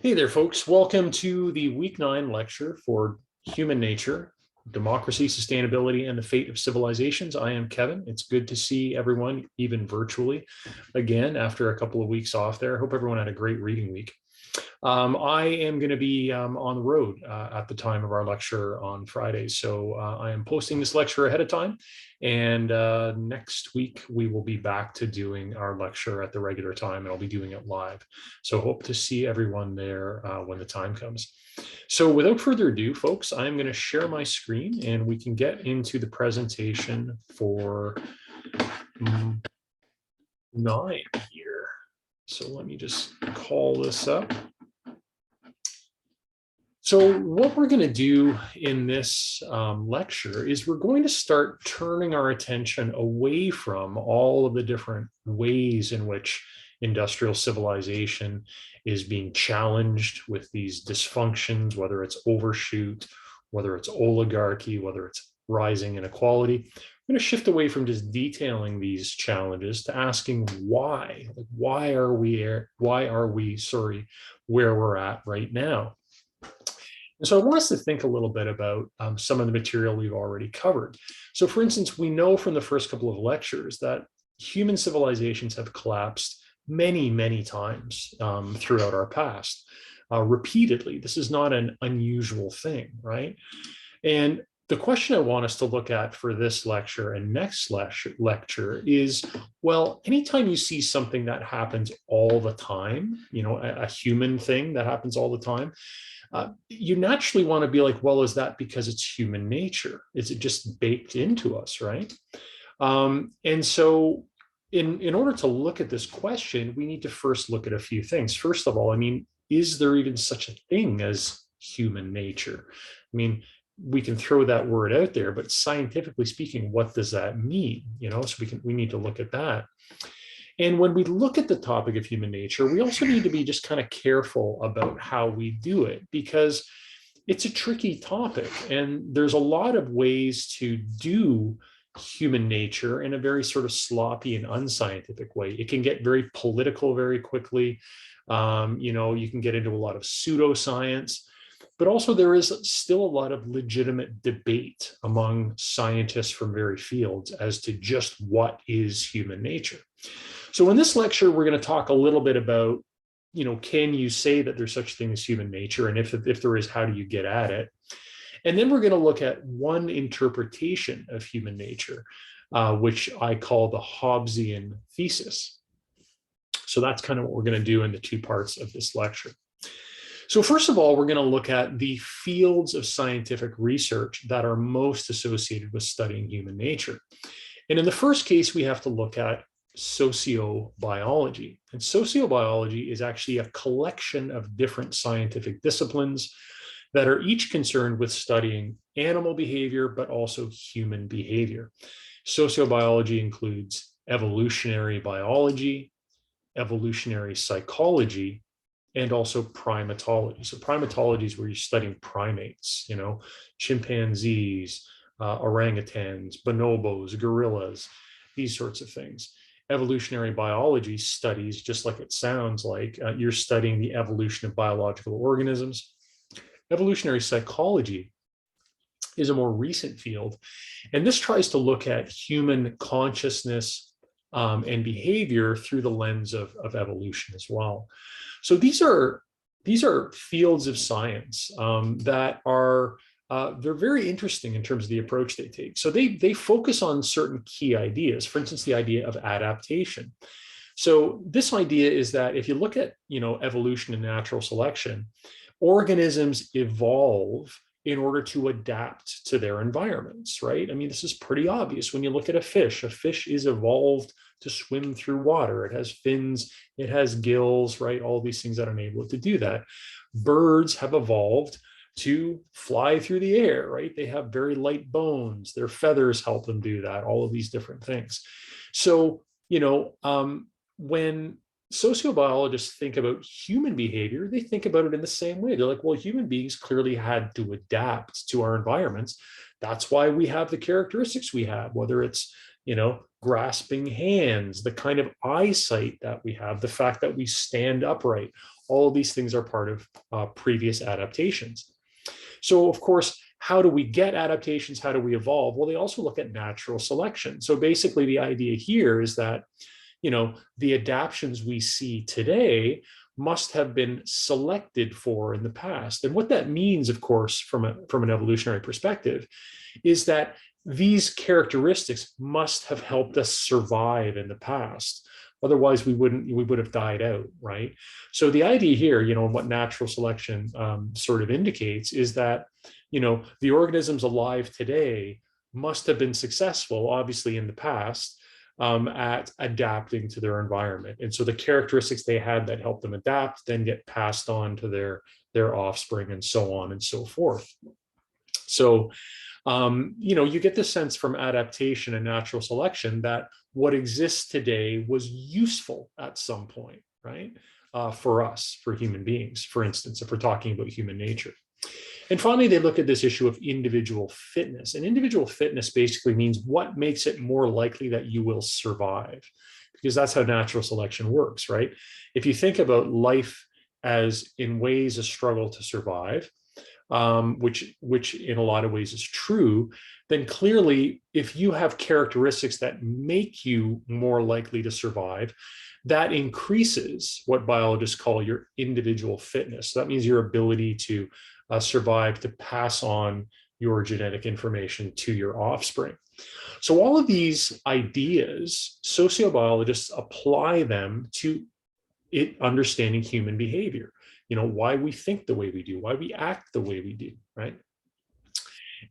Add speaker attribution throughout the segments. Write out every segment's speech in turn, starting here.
Speaker 1: Hey there, folks. Welcome to the Week 9 lecture for Human Nature, Democracy, Sustainability, and the Fate of Civilizations. I am Kevin. It's good to see everyone, even virtually, again after a couple of weeks off there. I hope everyone had a great reading week. I am going to be on the road at the time of our lecture on Friday. So I am posting this lecture ahead of time. And next week, we will be back to doing our lecture at the regular time, and I'll be doing it live. So hope to see everyone there when the time comes. So without further ado, folks, I'm going to share my screen and we can get into the presentation for 9 here. So let me just call this up. So what we're going to do in this lecture is we're going to start turning our attention away from all of the different ways in which industrial civilization is being challenged with these dysfunctions, whether it's overshoot, whether it's oligarchy, whether it's rising inequality. I'm going to shift away from just detailing these challenges to asking why. Like, why are we where we're at right now? And so I want us to think a little bit about some of the material we've already covered. So for instance, we know from the first couple of lectures that human civilizations have collapsed many, many times throughout our past, repeatedly. This is not an unusual thing, right? And the question I want us to look at for this lecture and next lecture is, well, anytime you see something that happens all the time, a human thing that happens all the time, you naturally want to be like, well, is that because it's human nature? Is it just baked into us, right? And so in order to look at this question, we need to first look at a few things. First of all, I mean, is there even such a thing as human nature? I mean, we can throw that word out there, but scientifically speaking, what does that mean? So we need to look at that. And when we look at the topic of human nature, we also need to be just kind of careful about how we do it, because it's a tricky topic. And there's a lot of ways to do human nature in a very sort of sloppy and unscientific way. It can get very political very quickly. You can get into a lot of pseudoscience, but also there is still a lot of legitimate debate among scientists from various fields as to just what is human nature. So in this lecture, we're going to talk a little bit about, can you say that there's such a thing as human nature? And if there is, how do you get at it? And then we're going to look at one interpretation of human nature, which I call the Hobbesian thesis. So that's kind of what we're going to do in the two parts of this lecture. So first of all, we're going to look at the fields of scientific research that are most associated with studying human nature. And in the first case, we have to look at sociobiology. And sociobiology is actually a collection of different scientific disciplines that are each concerned with studying animal behavior, but also human behavior. Sociobiology includes evolutionary biology, evolutionary psychology, and also primatology. So primatology is where you're studying primates, chimpanzees, orangutans, bonobos, gorillas, these sorts of things. Evolutionary biology studies, just like it sounds like, you're studying the evolution of biological organisms. Evolutionary psychology is a more recent field, and this tries to look at human consciousness and behavior through the lens of evolution as well. So these are fields of science that are they're very interesting in terms of the approach they take. So they focus on certain key ideas. For instance, the idea of adaptation. So this idea is that if you look at evolution and natural selection, organisms evolve in order to adapt to their environments, right? I mean, this is pretty obvious when you look at a fish. A fish is evolved to swim through water. It has fins, it has gills, right? All these things that enable it to do that. Birds have evolved to fly through the air, right? They have very light bones. Their feathers help them do that, all of these different things. So, when sociobiologists think about human behavior, they think about it in the same way. They're like, well, human beings clearly had to adapt to our environments. That's why we have the characteristics we have, whether it's, grasping hands, the kind of eyesight that we have, the fact that we stand upright. All of these things are part of previous adaptations. So, of course, how do we get adaptations? How do we evolve? Well, they also look at natural selection. So basically, the idea here is that, the adaptations we see today must have been selected for in the past. And what that means, of course, from an evolutionary perspective, is that these characteristics must have helped us survive in the past. Otherwise, we would have died out, right? So the idea here, and what natural selection sort of indicates is that, the organisms alive today must have been successful, obviously, in the past, at adapting to their environment. And so the characteristics they had that helped them adapt then get passed on to their offspring, and so on and so forth. So, you get the sense from adaptation and natural selection that what exists today was useful at some point, right? For us, for human beings, for instance, if we're talking about human nature. And finally, they look at this issue of individual fitness. And individual fitness basically means what makes it more likely that you will survive, because that's how natural selection works, right? If you think about life as in ways a struggle to survive, which in a lot of ways is true, then clearly, if you have characteristics that make you more likely to survive, that increases what biologists call your individual fitness. So that means your ability to survive, to pass on your genetic information to your offspring. So all of these ideas, sociobiologists apply them to understanding human behavior. Why we think the way we do, why we act the way we do, right?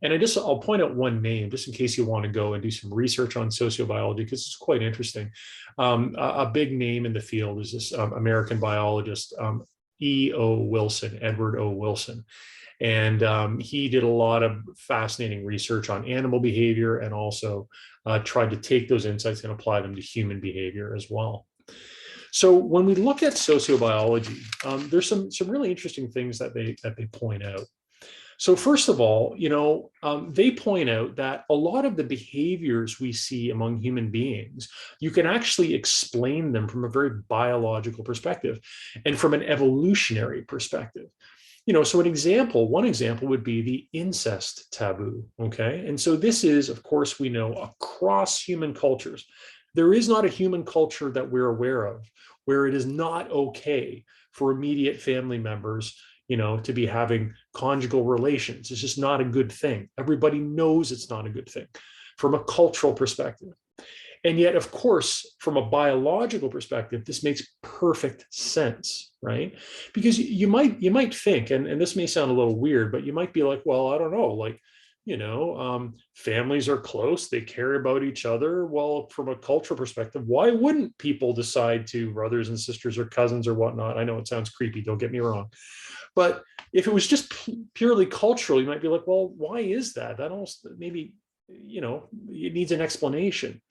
Speaker 1: And I'll point out one name just in case you want to go and do some research on sociobiology, because it's quite interesting. A big name in the field is this American biologist, Edward O. Wilson. And he did a lot of fascinating research on animal behavior, and also tried to take those insights and apply them to human behavior as well. So when we look at sociobiology, there's some really interesting things that they point out. So first of all, they point out that a lot of the behaviors we see among human beings, you can actually explain them from a very biological perspective and from an evolutionary perspective. So one example would be the incest taboo, okay? And so this is, of course, we know across human cultures. There is not a human culture that we're aware of where it is not okay for immediate family members, to be having conjugal relations. It's just not a good thing. Everybody knows it's not a good thing from a cultural perspective. And yet, of course, from a biological perspective, this makes perfect sense, right? Because you might think, and this may sound a little weird, but you might be like, well, I don't know, like, families are close, they care about each other. Well, from a cultural perspective, why wouldn't people decide to, brothers and sisters or cousins or whatnot? I know it sounds creepy, don't get me wrong. But if it was just purely cultural, you might be like, well, why is that? That almost maybe, it needs an explanation.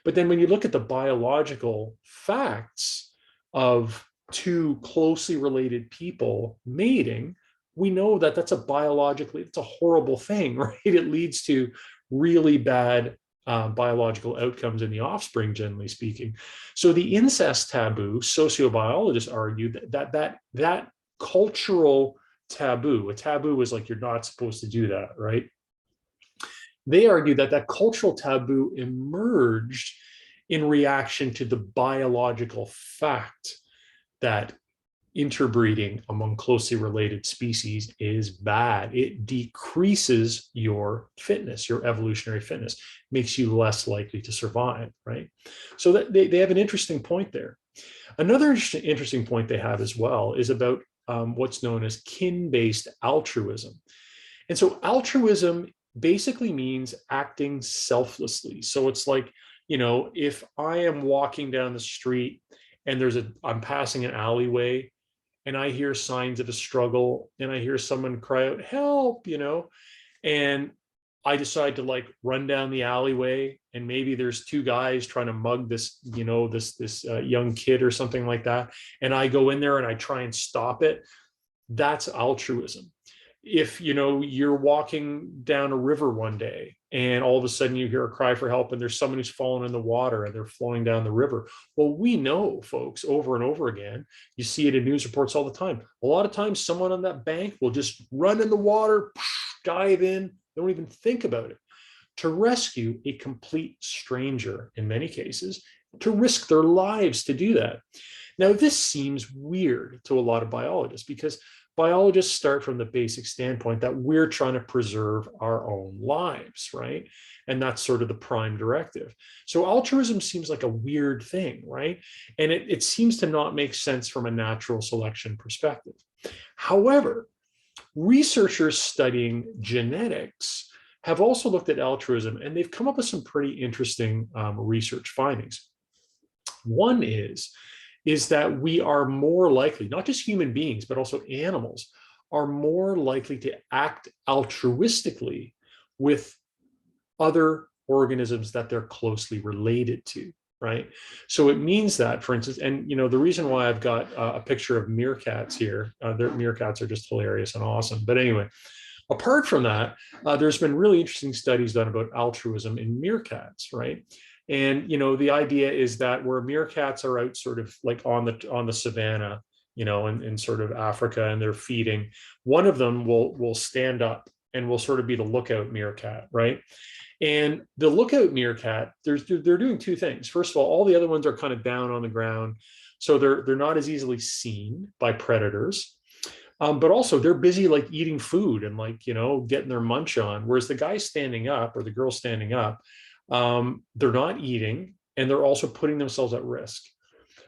Speaker 1: But then when you look at the biological facts of two closely related people mating, we know that it's a horrible thing, right? It leads to really bad biological outcomes in the offspring, generally speaking. So the incest taboo, sociobiologists argue that cultural taboo, a taboo is like, you're not supposed to do that, right? They argue that cultural taboo emerged in reaction to the biological fact that interbreeding among closely related species is bad. It decreases your fitness, your evolutionary fitness, makes you less likely to survive, right? So that they have an interesting point there. Another interesting point they have as well is about what's known as kin-based altruism. And so altruism basically means acting selflessly. So it's like, if I am walking down the street and I'm passing an alleyway and I hear signs of a struggle and I hear someone cry out, help, and I decide to like run down the alleyway, and maybe there's two guys trying to mug this, this young kid or something like that. And I go in there and I try and stop it. That's altruism. If, you're walking down a river one day and all of a sudden you hear a cry for help and there's someone who's fallen in the water and they're flowing down the river. Well, we know, folks, over and over again, you see it in news reports all the time. A lot of times someone on that bank will just run in the water, dive in, they don't even think about it, to rescue a complete stranger in many cases, to risk their lives to do that. Now, this seems weird to a lot of biologists because biologists start from the basic standpoint that we're trying to preserve our own lives, right? And that's sort of the prime directive. So altruism seems like a weird thing, right? And it seems to not make sense from a natural selection perspective. However, researchers studying genetics have also looked at altruism, and they've come up with some pretty interesting research findings. One is that we are more likely, not just human beings, but also animals, are more likely to act altruistically with other organisms that they're closely related to, right? So it means that, for instance, and the reason why I've got a picture of meerkats here, their meerkats are just hilarious and awesome. But anyway, apart from that, there's been really interesting studies done about altruism in meerkats, right? And the idea is that where meerkats are out sort of like on the savannah, in sort of Africa, and they're feeding, one of them will stand up and will sort of be the lookout meerkat, right? And the lookout meerkat, they're doing two things. First of all the other ones are kind of down on the ground, so they're not as easily seen by predators. But also they're busy like eating food and like, getting their munch on. Whereas the guy standing up or the girl standing up, they're not eating, and they're also putting themselves at risk.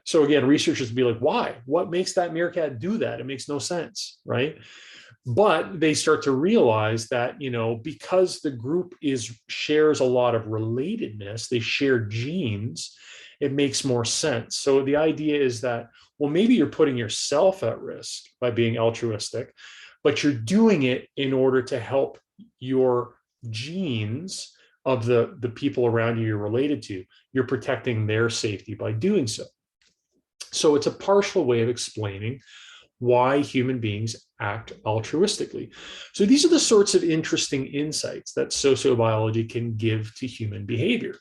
Speaker 1: So again, researchers would be like, why? What makes that meerkat do that? It makes no sense, right? But they start to realize that, because the group shares a lot of relatedness, they share genes, it makes more sense. So the idea is that, well, maybe you're putting yourself at risk by being altruistic, but you're doing it in order to help your genes of the people around you you're related to. You're protecting their safety by doing so. So it's a partial way of explaining why human beings act altruistically. So these are the sorts of interesting insights that sociobiology can give to human behavior.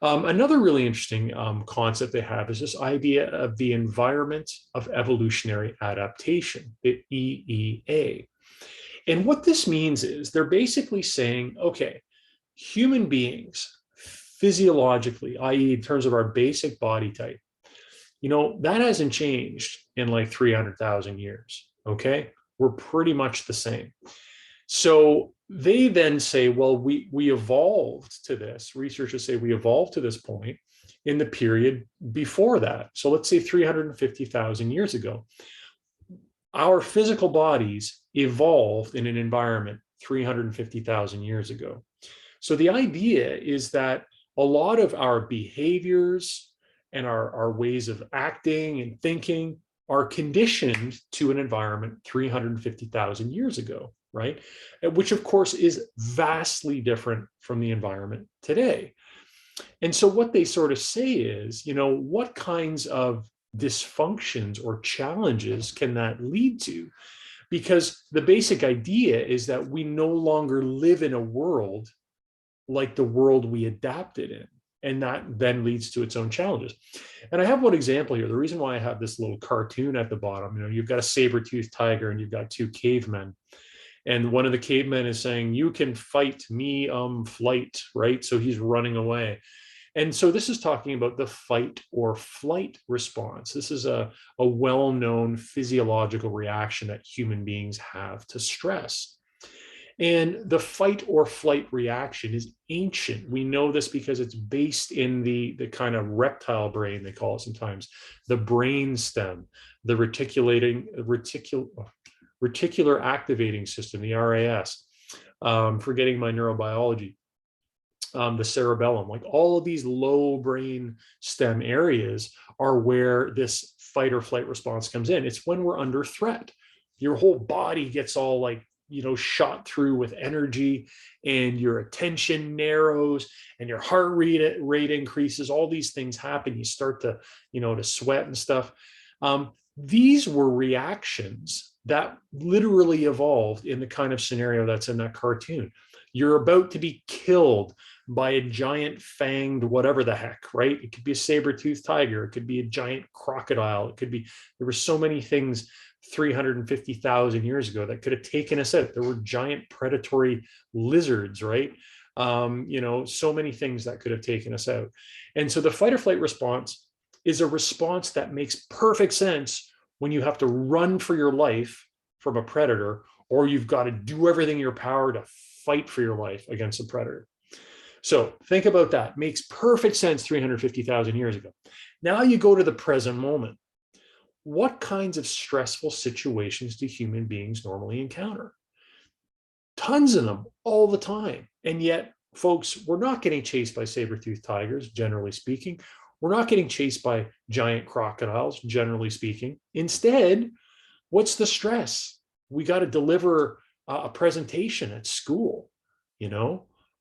Speaker 1: Another really interesting concept they have is this idea of the environment of evolutionary adaptation, the EEA. And what this means is they're basically saying, okay, human beings physiologically, i.e. in terms of our basic body type, that hasn't changed in like 300,000 years, okay? We're pretty much the same. So they then say, well, we evolved to this. Researchers say we evolved to this point in the period before that. So let's say 350,000 years ago. Our physical bodies evolved in an environment 350,000 years ago. So the idea is that a lot of our behaviors and our ways of acting and thinking are conditioned to an environment 350,000 years ago, right? Which of course is vastly different from the environment today. And so what they sort of say is, what kinds of dysfunctions or challenges can that lead to? Because the basic idea is that we no longer live in a world like the world we adapted in. And that then leads to its own challenges. And I have one example here. The reason why I have this little cartoon at the bottom, you've got a saber-toothed tiger and you've got two cavemen. And one of the cavemen is saying, you can fight me, flight, right? So he's running away. And so this is talking about the fight or flight response. This is a well-known physiological reaction that human beings have to stress. And the fight or flight reaction is ancient. We know this because it's based in the kind of reptile brain, they call it sometimes, the brain stem, the reticular activating system, the RAS, forgetting my neurobiology, the cerebellum, like all of these low brain stem areas are where this fight or flight response comes in. It's when we're under threat. Your whole body gets all like, shot through with energy, and your attention narrows and your heart rate increases. All these things happen. You start to, to sweat and stuff. These were reactions that literally evolved in the kind of scenario that's in that cartoon. You're about to be killed by a giant fanged whatever the heck, right? It could be a saber-toothed tiger. It could be a giant crocodile. It could be, there were so many things 350,000 years ago that could have taken us out. There were giant predatory lizards, right? So many things that could have taken us out. And so the fight or flight response is a response that makes perfect sense when you have to run for your life from a predator, or you've got to do everything in your power to fight for your life against a predator. So think about that. Makes perfect sense 350,000 years ago. Now you go to the present moment. What kinds of stressful situations do human beings normally encounter? Tons of them all the time. And yet, folks, we're not getting chased by saber-toothed tigers, generally speaking. We're not getting chased by giant crocodiles, generally speaking. Instead, what's the stress? We got to deliver a presentation at school.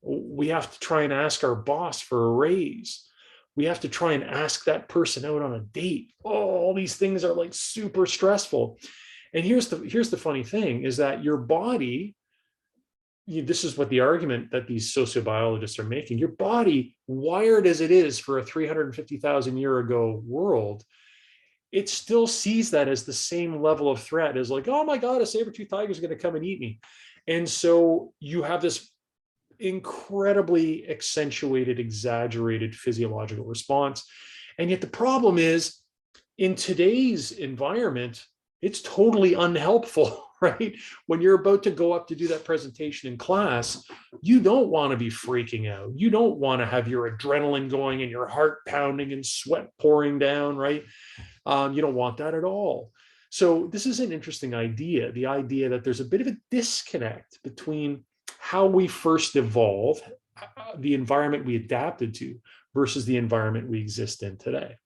Speaker 1: We have to try and ask our boss for a raise. We have to try and ask that person out on a date. Oh, all these things are like super stressful. And here's the funny thing is that your body, this is what the argument that these sociobiologists are making, your body, wired as it is for a 350,000 year ago world, it still sees that as the same level of threat as like, oh my God, a saber-toothed tiger is going to come and eat me. And so you have this incredibly accentuated, exaggerated physiological response. And yet the problem is, in today's environment, it's totally unhelpful, right? When you're about to go up to do that presentation in class, you don't want to be freaking out. You don't want to have your adrenaline going and your heart pounding and sweat pouring down, right? You don't want that at all. So this is an interesting idea, the idea that there's a bit of a disconnect between how we first evolved, the environment we adapted to, versus the environment we exist in today.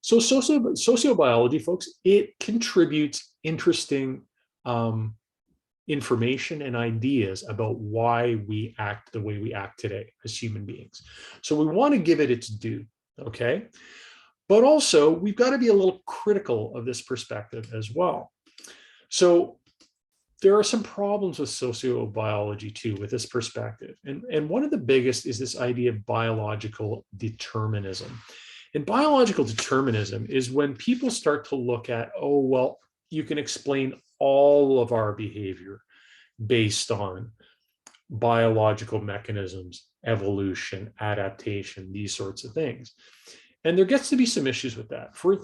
Speaker 1: So sociobiology, folks, it contributes interesting information and ideas about why we act the way we act today as human beings. So we want to give it its due, okay? But also, we've got to be a little critical of this perspective as well. So there are some problems with sociobiology too, with this perspective. And one of the biggest is this idea of biological determinism. And biological determinism is when people start to look at, oh, well, you can explain all of our behavior based on biological mechanisms, evolution, adaptation, these sorts of things. And there gets to be some issues with that. For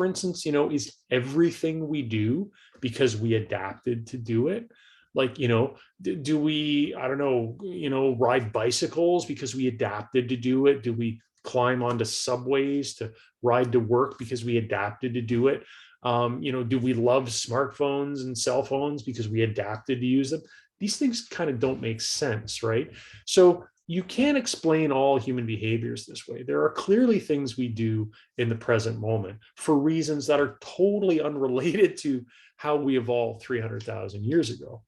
Speaker 1: instance, is everything we do because we adapted to do it? Like, do we, I don't know, ride bicycles because we adapted to do it? Do we climb onto subways to ride to work because we adapted to do it? Do we love smartphones and cell phones because we adapted to use them? These things kind of don't make sense, right? So you can't explain all human behaviors this way. There are clearly things we do in the present moment for reasons that are totally unrelated to how we evolved 300,000 years ago.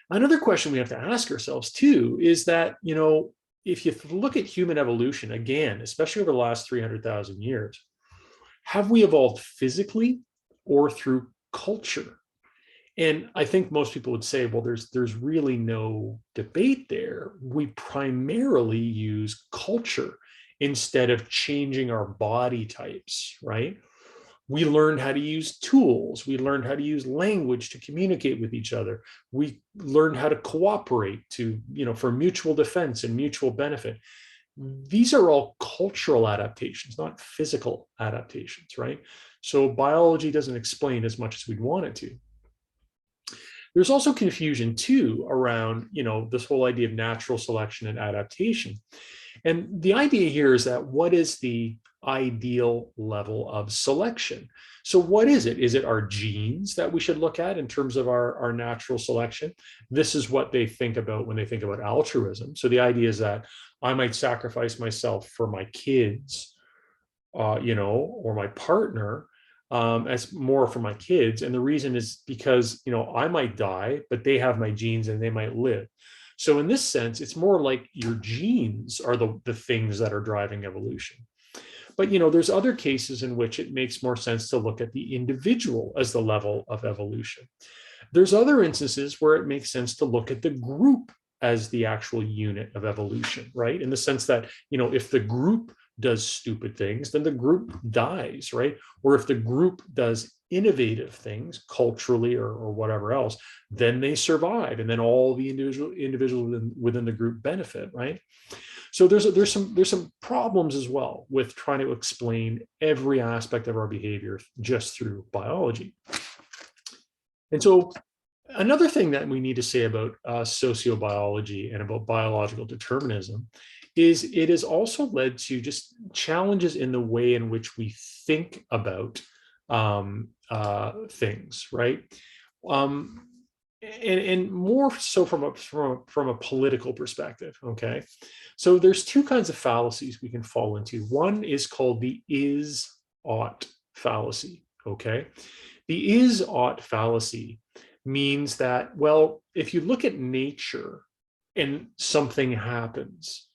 Speaker 1: Another question we have to ask ourselves too is that, if you look at human evolution, again, especially over the last 300,000 years, have we evolved physically or through culture? And I think most people would say, well, there's really no debate there. We primarily use culture instead of changing our body types, right? We learned how to use tools. We learned how to use language to communicate with each other. We learned how to cooperate for mutual defense and mutual benefit. These are all cultural adaptations, not physical adaptations, right? So biology doesn't explain as much as we'd want it to. There's also confusion too around, this whole idea of natural selection and adaptation. And the idea here is that what is the ideal level of selection? So what is it? Is it our genes that we should look at in terms of our natural selection? This is what they think about when they think about altruism. So the idea is that I might sacrifice myself for my kids, or my partner, as more for my kids. And the reason is because, I might die, but they have my genes and they might live. So in this sense, it's more like your genes are the things that are driving evolution. But, there's other cases in which it makes more sense to look at the individual as the level of evolution. There's other instances where it makes sense to look at the group as the actual unit of evolution, right? In the sense that, if the group does stupid things, then the group dies, right? Or if the group does innovative things culturally or whatever else, then they survive, and then all the individuals within the group benefit, right? So there's some problems as well with trying to explain every aspect of our behavior just through biology. And so another thing that we need to say about sociobiology and about biological determinism is it has also led to just challenges in the way in which we think about things, right? Um, and more so from a political perspective. Okay, so there's two kinds of fallacies we can fall into. One is called the is ought fallacy. Okay, the is ought fallacy means that, well, if you look at nature and something happens,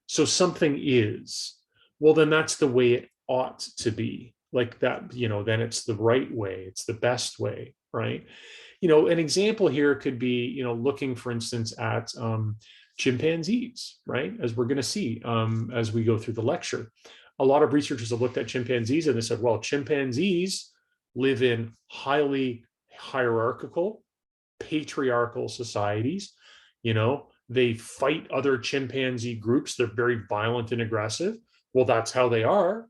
Speaker 1: so something is, well, then that's the way it ought to be. Like that, then it's the right way, it's the best way, right? An example here could be, looking, for instance, at chimpanzees, right? As we're going to see as we go through the lecture. A lot of researchers have looked at chimpanzees and they said, well, chimpanzees live in highly hierarchical, patriarchal societies. They fight other chimpanzee groups. They're very violent and aggressive. Well, that's how they are.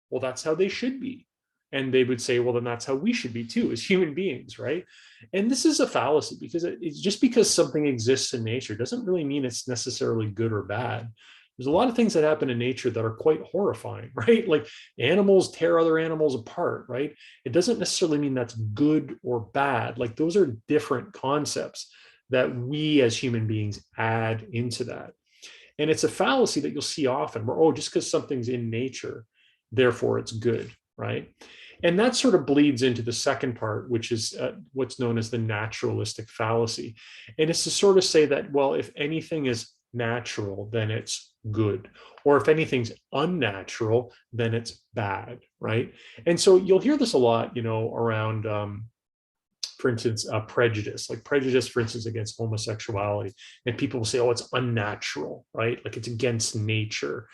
Speaker 1: Well, that's how they should be. And they would say, well, then that's how we should be too, as human beings, right? And this is a fallacy, because it's just because something exists in nature doesn't really mean it's necessarily good or bad. There's a lot of things that happen in nature that are quite horrifying, right? Like animals tear other animals apart, right? It doesn't necessarily mean that's good or bad. Like those are different concepts that we as human beings add into that. And it's a fallacy that you'll see often where, oh, just because something's in nature, therefore it's good, right? And that sort of bleeds into the second part, which is what's known as the naturalistic fallacy. And it's to sort of say that, well, if anything is natural, then it's good. Or if anything's unnatural, then it's bad, right? And so you'll hear this a lot, around, for instance, prejudice, like prejudice, for instance, against homosexuality. And people will say, oh, it's unnatural, right? Like it's against nature.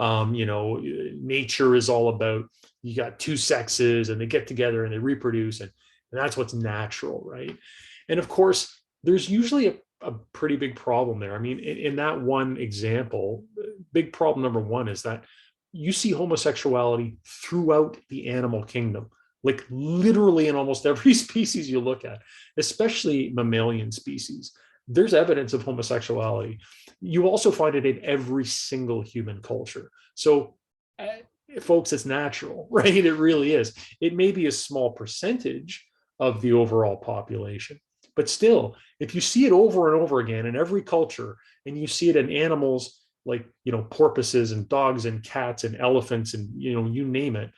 Speaker 1: Nature is all about, you got two sexes and they get together and they reproduce, and that's what's natural, right? And of course, there's usually a pretty big problem there. I mean, in that one example, big problem number one is that you see homosexuality throughout the animal kingdom, like literally in almost every species you look at, especially mammalian species. There's evidence of homosexuality. You also find it in every single human culture. So, folks, it's natural, right? It really is. It may be a small percentage of the overall population, but still, if you see it over and over again in every culture, and you see it in animals like, porpoises and dogs and cats and elephants and, you name it,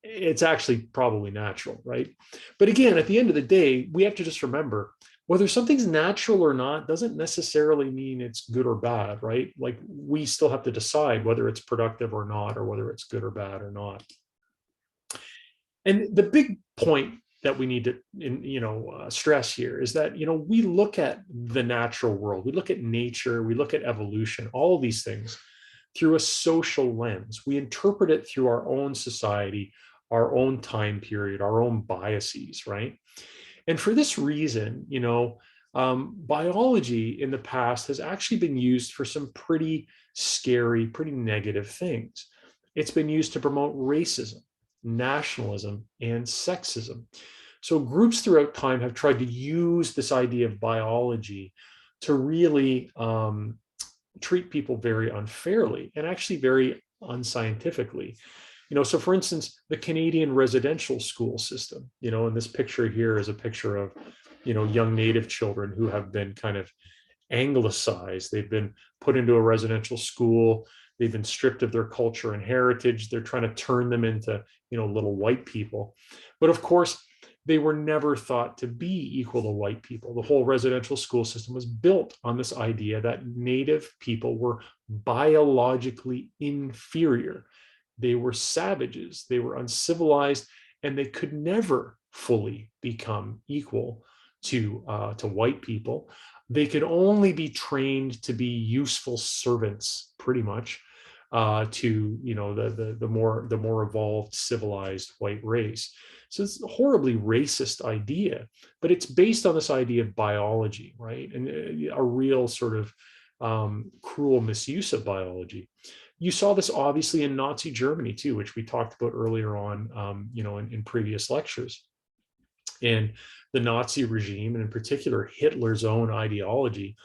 Speaker 1: it's actually probably natural, right? But again, at the end of the day, we have to just remember, whether something's natural or not doesn't necessarily mean it's good or bad, right? Like we still have to decide whether it's productive or not, or whether it's good or bad or not. And the big point that we need to stress here is that we look at the natural world, we look at nature, we look at evolution, all of these things through a social lens. We interpret it through our own society, our own time period, our own biases, right? And for this reason, biology in the past has actually been used for some pretty scary, pretty negative things. It's been used to promote racism, nationalism, and sexism. So groups throughout time have tried to use this idea of biology to really treat people very unfairly and actually very unscientifically. So for instance, the Canadian residential school system, and this picture here is a picture of, young Native children who have been kind of anglicized. They've been put into a residential school. They've been stripped of their culture and heritage. They're trying to turn them into, little white people. But of course, they were never thought to be equal to white people. The whole residential school system was built on this idea that Native people were biologically inferior. They were savages, they were uncivilized, and they could never fully become equal to white people. They could only be trained to be useful servants, pretty much, to the more evolved, civilized white race. So it's a horribly racist idea, but it's based on this idea of biology, right? And a real sort of cruel misuse of biology. You saw this obviously in Nazi Germany too, which we talked about earlier on, in previous lectures. And the Nazi regime, and in particular Hitler's own ideology,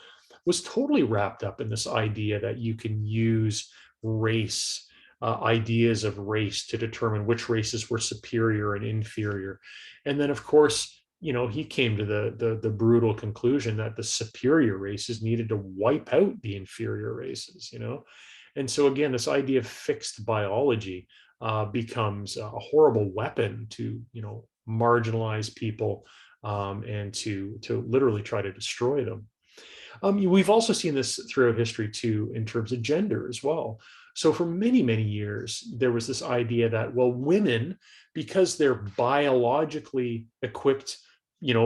Speaker 1: was totally wrapped up in this idea that you can use race, ideas of race, to determine which races were superior and inferior. And then, of course, he came to the brutal conclusion that the superior races needed to wipe out the inferior races. And so again, this idea of fixed biology becomes a horrible weapon to marginalize people, and to literally try to destroy them. We've also seen this throughout history too, in terms of gender as well. So for many, many years, there was this idea that, well, women, because they're biologically equipped,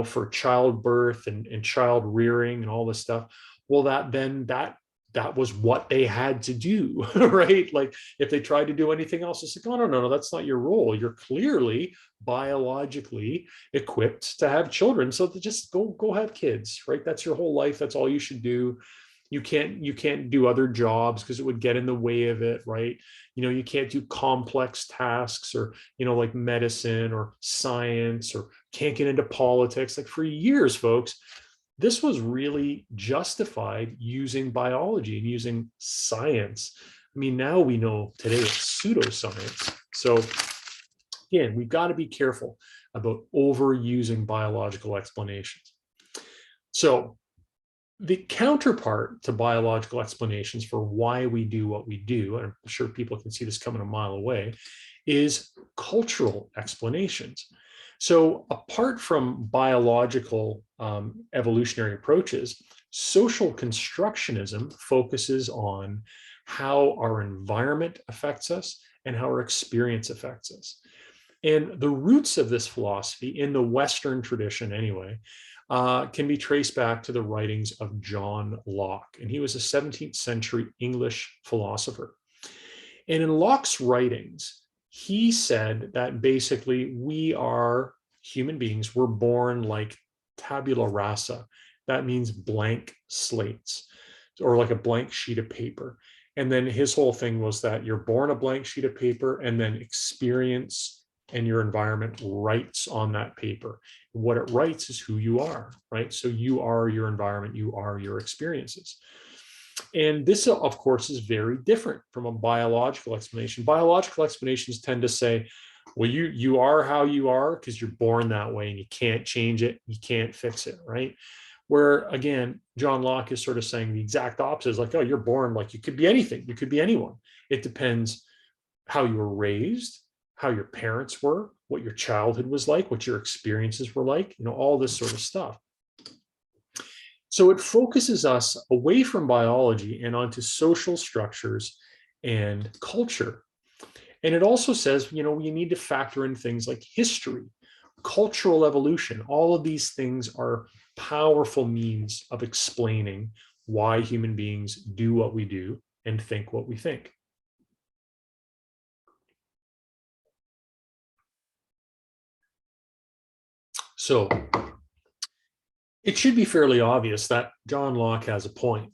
Speaker 1: for childbirth and child rearing and all this stuff, well, that was what they had to do, right? Like if they tried to do anything else, it's like, oh, no, that's not your role. You're clearly biologically equipped to have children. So to just go have kids, right? That's your whole life. That's all you should do. You can't do other jobs because it would get in the way of it, right? You can't do complex tasks, or, like medicine or science, or can't get into politics. Like for years, folks, this was really justified using biology and using science. I mean, now we know today it's pseudoscience. So again, we've got to be careful about overusing biological explanations. So the counterpart to biological explanations for why we do what we do, and I'm sure people can see this coming a mile away, is cultural explanations. So apart from biological evolutionary approaches, social constructionism focuses on how our environment affects us and how our experience affects us. And the roots of this philosophy, in the Western tradition anyway, can be traced back to the writings of John Locke. And he was a 17th century English philosopher. And in Locke's writings, he said that basically we are human beings. We're born like tabula rasa. That means blank slates, or like a blank sheet of paper. And then his whole thing was that you're born a blank sheet of paper, and then experience and your environment writes on that paper. What it writes is who you are, right? So you are your environment, you are your experiences. And this, of course, is very different from a biological explanation. Biological explanations tend to say, well, you are how you are because you're born that way and you can't change it, you can't fix it, right? Where, again, John Locke is sort of saying the exact opposite. Is like, oh, you're born like you could be anything, you could be anyone. It depends how you were raised, how your parents were, what your childhood was like, what your experiences were like, all this sort of stuff. So it focuses us away from biology and onto social structures and culture. And it also says, you need to factor in things like history, cultural evolution. All of these things are powerful means of explaining why human beings do what we do and think what we think. So it should be fairly obvious that John Locke has a point.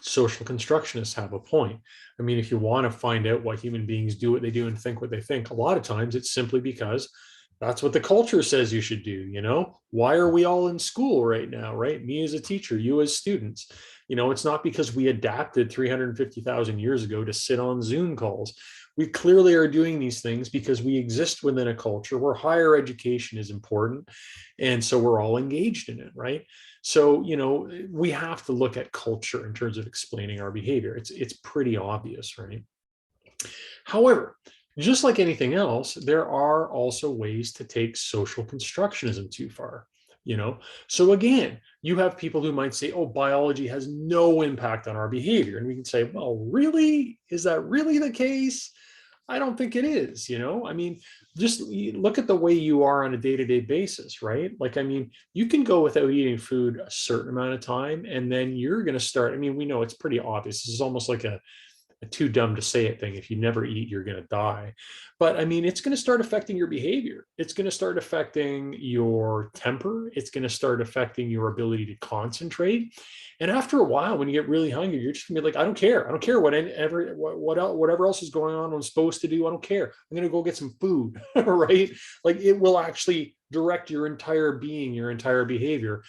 Speaker 1: Social constructionists have a point. I mean, if you want to find out why human beings do what they do and think what they think, a lot of times it's simply because that's what the culture says you should do. Why are we all in school right now, right? Me as a teacher, you as students. It's not because we adapted 350,000 years ago to sit on Zoom calls. We clearly are doing these things because we exist within a culture where higher education is important. And so we're all engaged in it, right? So, we have to look at culture in terms of explaining our behavior. It's pretty obvious, right? However, just like anything else, there are also ways to take social constructionism too far. So again, you have people who might say, oh, biology has no impact on our behavior. And we can say, well, really? Is that really the case? I don't think it is, you know. I mean, just look at the way you are on a day-to-day basis, right? Like, I mean, you can go without eating food a certain amount of time, and then you're going to start. I mean, we know it's pretty obvious. This is almost like a too dumb to say it thing. If you never eat, you're going to die. But I mean, it's going to start affecting your behavior. It's going to start affecting your temper. It's going to start affecting your ability to concentrate. And after a while, when you get really hungry, you're just gonna be like, I don't care. I don't care whatever else is going on. I'm supposed to do. I don't care. I'm gonna go get some food, right? Like it will actually direct your entire being, your entire behavior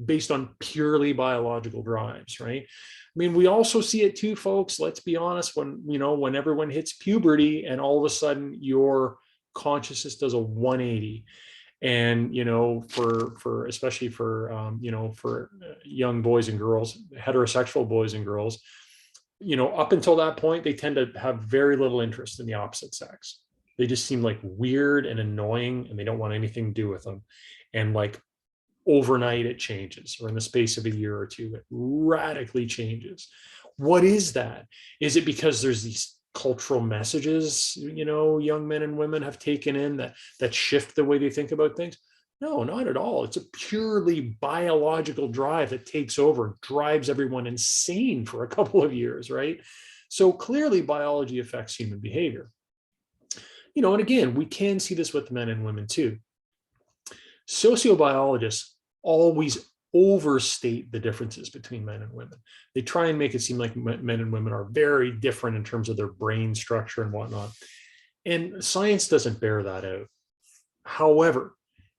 Speaker 1: based on purely biological drives, right? I mean, we also see it too, folks. Let's be honest, when everyone hits puberty and all of a sudden your consciousness does a 180. And for especially for for young boys and girls, heterosexual boys and girls, up until that point, they tend to have very little interest in the opposite sex. They just seem like weird and annoying, and they don't want anything to do with them. And like overnight it changes, or in the space of a year or two it radically changes. What is that? Is it because there's these cultural messages young men and women have taken in that shift the way they think about things? No, not at all. It's a purely biological drive that takes over and drives everyone insane for a couple of years, right? So clearly biology affects human behavior. And again, we can see this with men and women too. Sociobiologists always overstate the differences between men and women. They try and make it seem like men and women are very different in terms of their brain structure and whatnot. And science doesn't bear that out. However,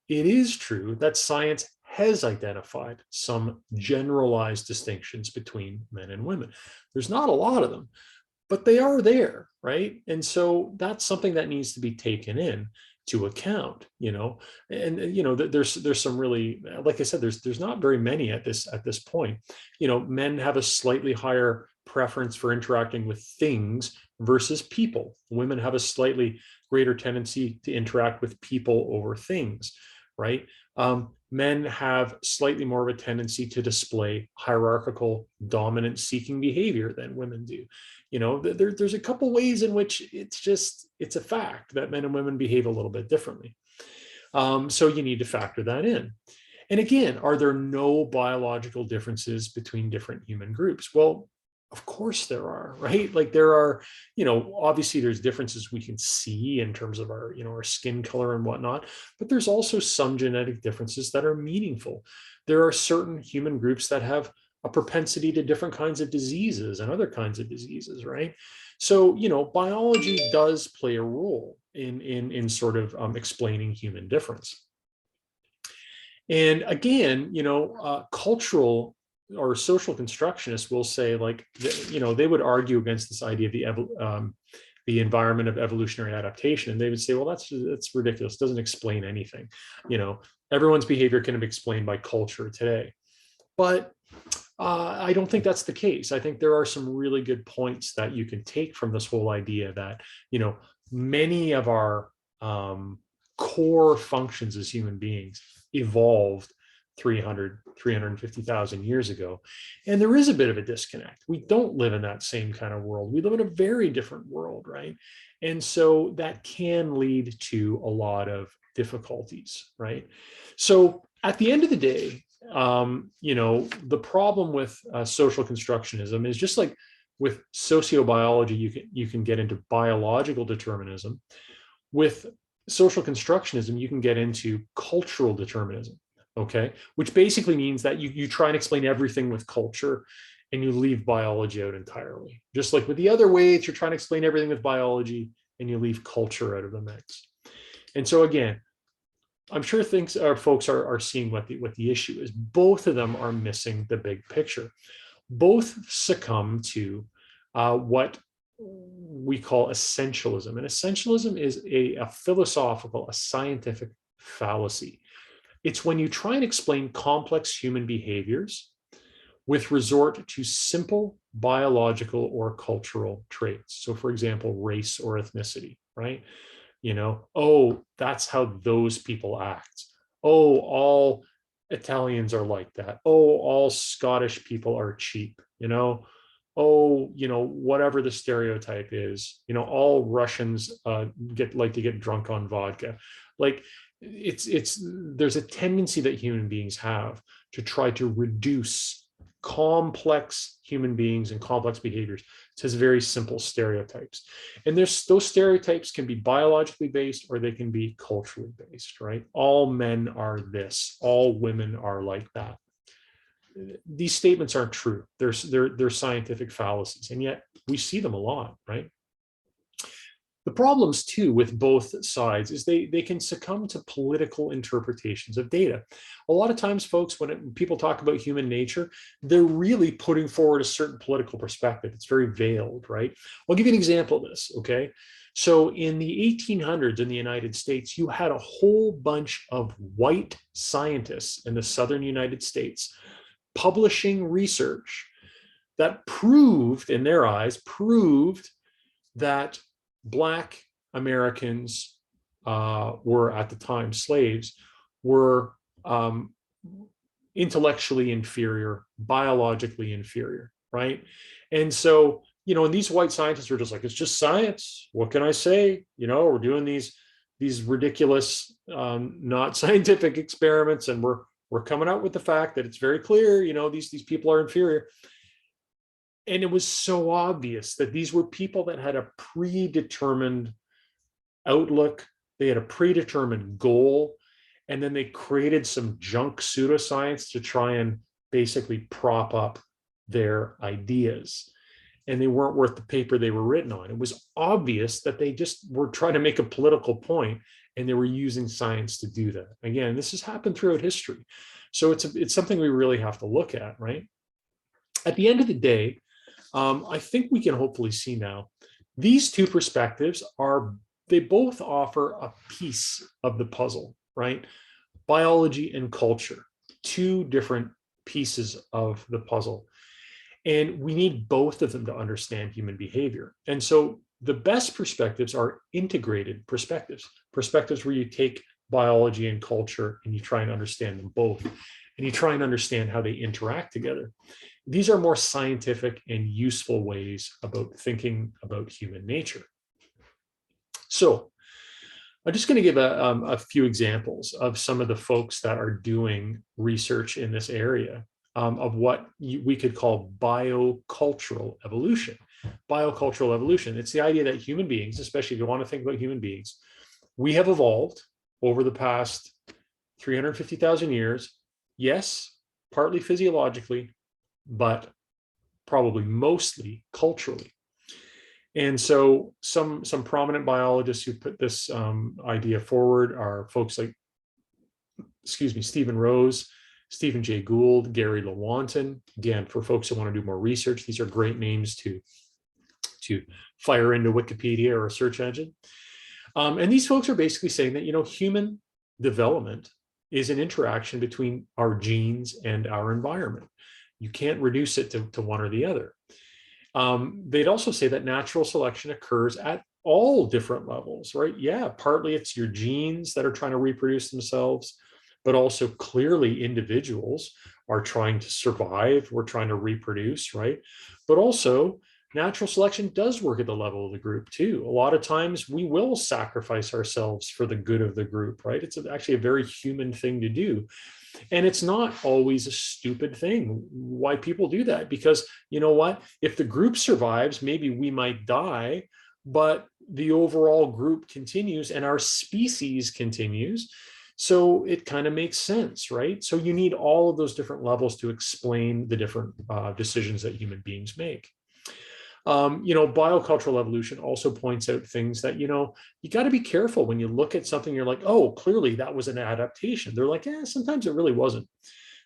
Speaker 1: it is true that science has identified some generalized distinctions between men and women. There's not a lot of them, but they are there, right? And so that's something that needs to be taken in to account, and there's some really, like I said, there's not very many at this point. Men have a slightly higher preference for interacting with things versus people. Women have a slightly greater tendency to interact with people over things, right? Men have slightly more of a tendency to display hierarchical, dominant seeking behavior than women do. There's a couple ways in which it's a fact that men and women behave a little bit differently. So you need to factor that in. And again, are there no biological differences between different human groups? Well, of course there are, right? Like there are, obviously there's differences we can see in terms of our, our skin color and whatnot, but there's also some genetic differences that are meaningful. There are certain human groups that have a propensity to different kinds of diseases and other kinds of diseases, right? So, biology does play a role in sort of explaining human difference. And again, cultural or social constructionists will say, like, they would argue against this idea of the environment of evolutionary adaptation, and they would say, well, that's ridiculous. It doesn't explain anything. Everyone's behavior can be explained by culture today, but I don't think that's the case. I think there are some really good points that you can take from this whole idea that, many of our core functions as human beings evolved 350,000 years ago. And there is a bit of a disconnect. We don't live in that same kind of world. We live in a very different world, right? And so that can lead to a lot of difficulties, right? So at the end of the day, the problem with social constructionism is just like with sociobiology, you can get into biological determinism. With social constructionism, you can get into cultural determinism, okay? Which basically means that you try and explain everything with culture and you leave biology out entirely. Just like with the other ways, you're trying to explain everything with biology and you leave culture out of the mix. And so again, I'm sure folks are seeing what the issue is. Both of them are missing the big picture. Both succumb to what we call essentialism. And essentialism is a philosophical, a scientific fallacy. It's when you try and explain complex human behaviors with resort to simple biological or cultural traits. So for example, race or ethnicity, right? Oh, that's how those people act. Oh, all Italians are like that. Oh, all Scottish people are cheap. oh, whatever the stereotype is, all Russians like to get drunk on vodka. Like there's a tendency that human beings have to try to reduce complex human beings and complex behaviors to very simple stereotypes. And those stereotypes can be biologically based or they can be culturally based, right? All men are this, all women are like that. These statements aren't true. They're scientific fallacies, and yet we see them a lot, right? The problems too with both sides is they can succumb to political interpretations of data. A lot of times, folks, when people talk about human nature, they're really putting forward a certain political perspective. It's very veiled, right? I'll give you an example of this, okay? So in the 1800s in the United States, you had a whole bunch of white scientists in the southern United States publishing research that proved, in their eyes, proved that Black Americans were at the time slaves, were intellectually inferior, biologically inferior, right? And so, and these white scientists were just like, it's just science. What can I say? We're doing these ridiculous, not scientific experiments, and we're coming out with the fact that it's very clear, these people are inferior. And it was so obvious that these were people that had a predetermined outlook. They had a predetermined goal. And then they created some junk pseudoscience to try and basically prop up their ideas. And they weren't worth the paper they were written on. It was obvious that they just were trying to make a political point, and they were using science to do that. Again, this has happened throughout history. So it's something we really have to look at, right? At the end of the day, I think we can hopefully see now, these two perspectives they both offer a piece of the puzzle, right? Biology and culture, two different pieces of the puzzle. And we need both of them to understand human behavior. And so the best perspectives are integrated perspectives, perspectives where you take biology and culture and you try and understand them both, and you try and understand how they interact together. These are more scientific and useful ways about thinking about human nature. So I'm just going to give a few examples of some of the folks that are doing research in this area of what we could call biocultural evolution. Biocultural evolution, it's the idea that human beings, especially if you want to think about human beings, we have evolved over the past 350,000 years. Yes, partly physiologically, but probably mostly culturally. And so some prominent biologists who put this idea forward are folks like, Stephen Rose, Stephen Jay Gould, Gary Lewontin. Again, for folks who want to do more research, these are great names to fire into Wikipedia or a search engine. And these folks are basically saying that, human development is an interaction between our genes and our environment. You can't reduce it to one or the other. They'd also say that natural selection occurs at all different levels, right? Yeah, partly it's your genes that are trying to reproduce themselves, but also clearly individuals are trying to survive. We're trying to reproduce, right? But also natural selection does work at the level of the group too. A lot of times we will sacrifice ourselves for the good of the group, right? It's actually a very human thing to do. And it's not always a stupid thing why people do that, because you know what? If the group survives, maybe we might die, but the overall group continues and our species continues. So it kind of makes sense, right? So you need all of those different levels to explain the different decisions that human beings make. Biocultural evolution also points out things that, you got to be careful when you look at something, you're like, oh, clearly that was an adaptation. They're like, sometimes it really wasn't.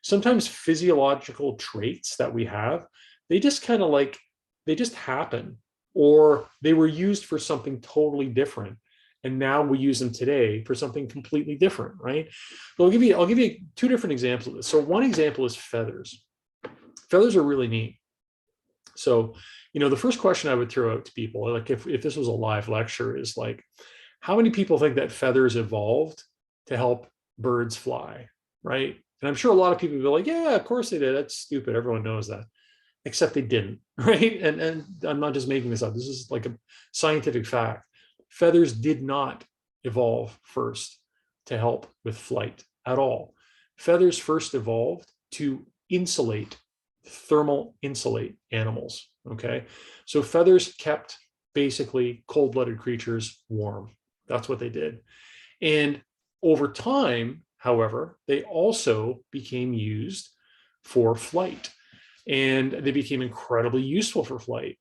Speaker 1: Sometimes physiological traits that we have, they just kind of they just happen, or they were used for something totally different. And now we use them today for something completely different, right? So I'll give you two different examples of this. So one example is feathers. Feathers are really neat. So, the first question I would throw out to people, like if this was a live lecture, is like, how many people think that feathers evolved to help birds fly, right? And I'm sure a lot of people will be like, yeah, of course they did. That's stupid. Everyone knows that. except they didn't, right? And I'm not just making this up. This is like a scientific fact. Feathers did not evolve first to help with flight at all. Feathers first evolved to insulate, thermal insulate animals, okay? So feathers kept basically cold-blooded creatures warm. That's what they did. And over time, however, they also became used for flight, and they became incredibly useful for flight.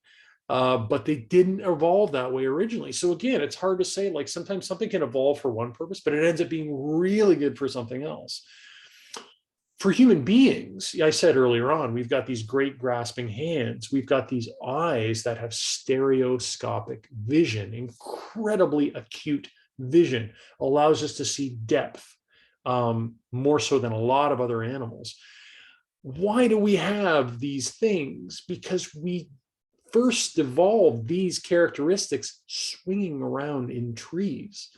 Speaker 1: But they didn't evolve that way originally. So again, it's hard to say, like sometimes something can evolve for one purpose, but it ends up being really good for something else. For human beings, I said earlier on, we've got these great grasping hands. We've got these eyes that have stereoscopic vision, incredibly acute vision, allows us to see depth more so than a lot of other animals. Why do we have these things? Because we first evolved these characteristics swinging around in trees.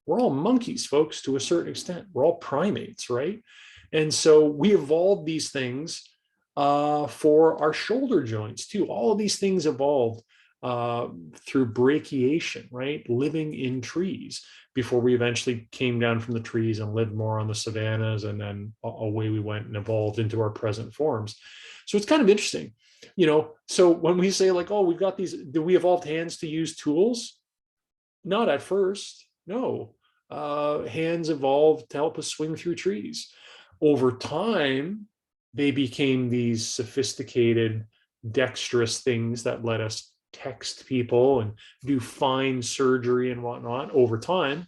Speaker 1: We're all monkeys, folks, to a certain extent. We're all primates, right? And so we evolved these things for our shoulder joints too. All of these things evolved through brachiation, right? Living in trees before we eventually came down from the trees and lived more on the savannas, and then away we went and evolved into our present forms. So it's kind of interesting, you know. So when we say like, oh, we've got these, do we evolve hands to use tools? Not at first, no. Hands evolved to help us swing through trees. Over time, they became these sophisticated, dexterous things that let us text people and do fine surgery and whatnot over time.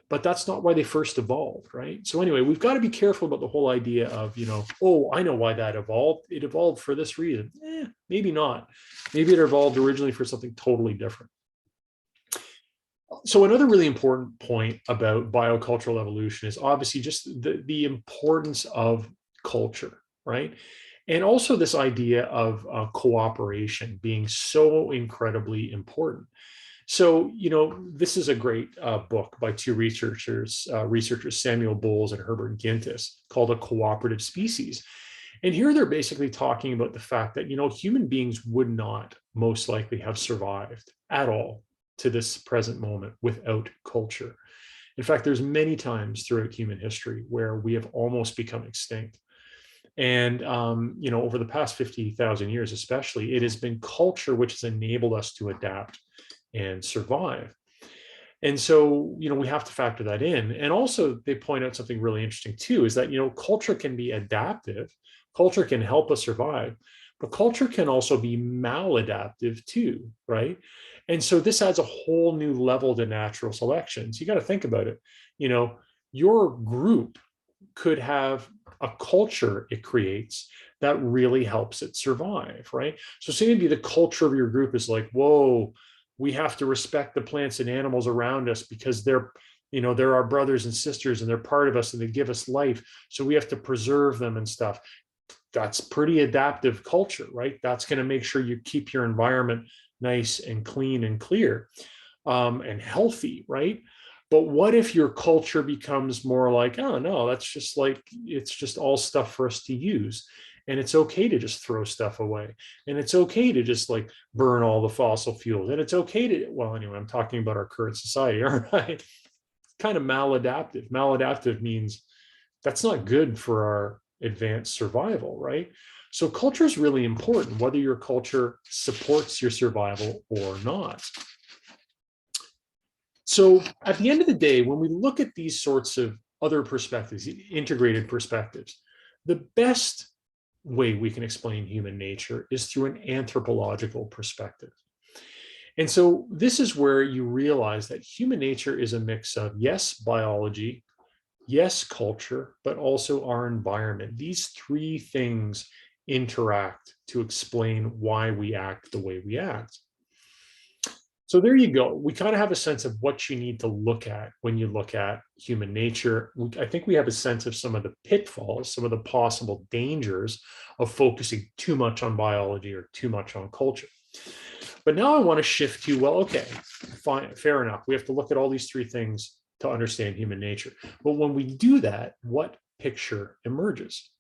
Speaker 1: But that's not why they first evolved, right? So anyway, we've got to be careful about the whole idea of, you know, oh, I know why that evolved. It evolved for this reason. Maybe not. Maybe it evolved originally for something totally different. So another really important point about biocultural evolution is obviously just the importance of culture, right? And also this idea of cooperation being so incredibly important. So, you know, this is a great book by two researchers, Samuel Bowles and Herbert Gintis, called A Cooperative Species. And here they're basically talking about the fact that, you know, human beings would not most likely have survived at all to this present moment without culture. In fact, there's many times throughout human history where we have almost become extinct. And, you know, over the past 50,000 years, especially, it has been culture which has enabled us to adapt and survive. And so, you know, we have to factor that in. And also they point out something really interesting too, is that, you know, culture can be adaptive, culture can help us survive, but culture can also be maladaptive too, right? And so this adds a whole new level to natural selection. So you got to think about it. You know, your group could have a culture it creates that really helps it survive, right? So say maybe the culture of your group is like, whoa, we have to respect the plants and animals around us because they're, you know, they're our brothers and sisters and they're part of us and they give us life. So we have to preserve them and stuff. That's pretty adaptive culture, right? That's going to make sure you keep your environment nice and clean and clear and healthy, right? But what if your culture becomes more like, oh no, that's just like, it's just all stuff for us to use. And it's okay to just throw stuff away. And it's okay to just like burn all the fossil fuels. And it's okay to, well, anyway, I'm talking about our current society, all right? Kind of maladaptive. Maladaptive means that's not good for our advanced survival, right? So culture is really important, whether your culture supports your survival or not. So at the end of the day, when we look at these sorts of other perspectives, integrated perspectives, the best way we can explain human nature is through an anthropological perspective. And so this is where you realize that human nature is a mix of, yes, biology, yes, culture, but also our environment. These three things interact to explain why we act the way we act. So there you go. We kind of have a sense of what you need to look at when you look at human nature. I think we have a sense of some of the pitfalls, some of the possible dangers of focusing too much on biology or too much on culture. But now I want to shift to, well, okay, fine, fair enough. We have to look at all these three things to understand human nature. But when we do that, what picture emerges?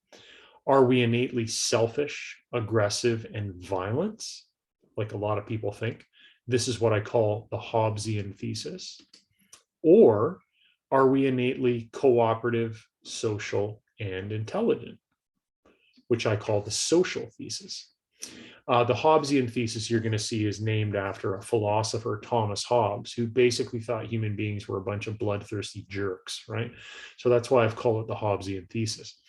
Speaker 1: Are we innately selfish, aggressive, and violent, like a lot of people think? This is what I call the Hobbesian thesis. Or are we innately cooperative, social, and intelligent, which I call the social thesis? The Hobbesian thesis you're going to see is named after a philosopher, Thomas Hobbes, who basically thought human beings were a bunch of bloodthirsty jerks, right? So that's why I've called it the Hobbesian thesis.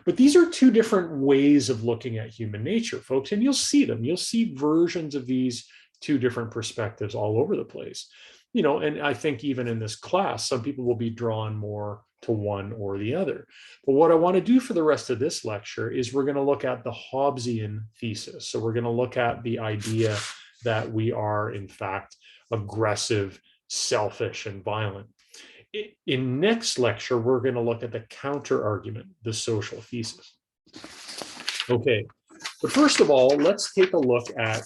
Speaker 1: But these are two different ways of looking at human nature, folks, and you'll see them. You'll see versions of these two different perspectives all over the place. You know, and I think even in this class, some people will be drawn more to one or the other. But what I want to do for the rest of this lecture is we're going to look at the Hobbesian thesis. So we're going to look at the idea that we are, in fact, aggressive, selfish, and violent. In next lecture, we're going to look at the counter argument, the social thesis. Okay, but first of all, let's take a look at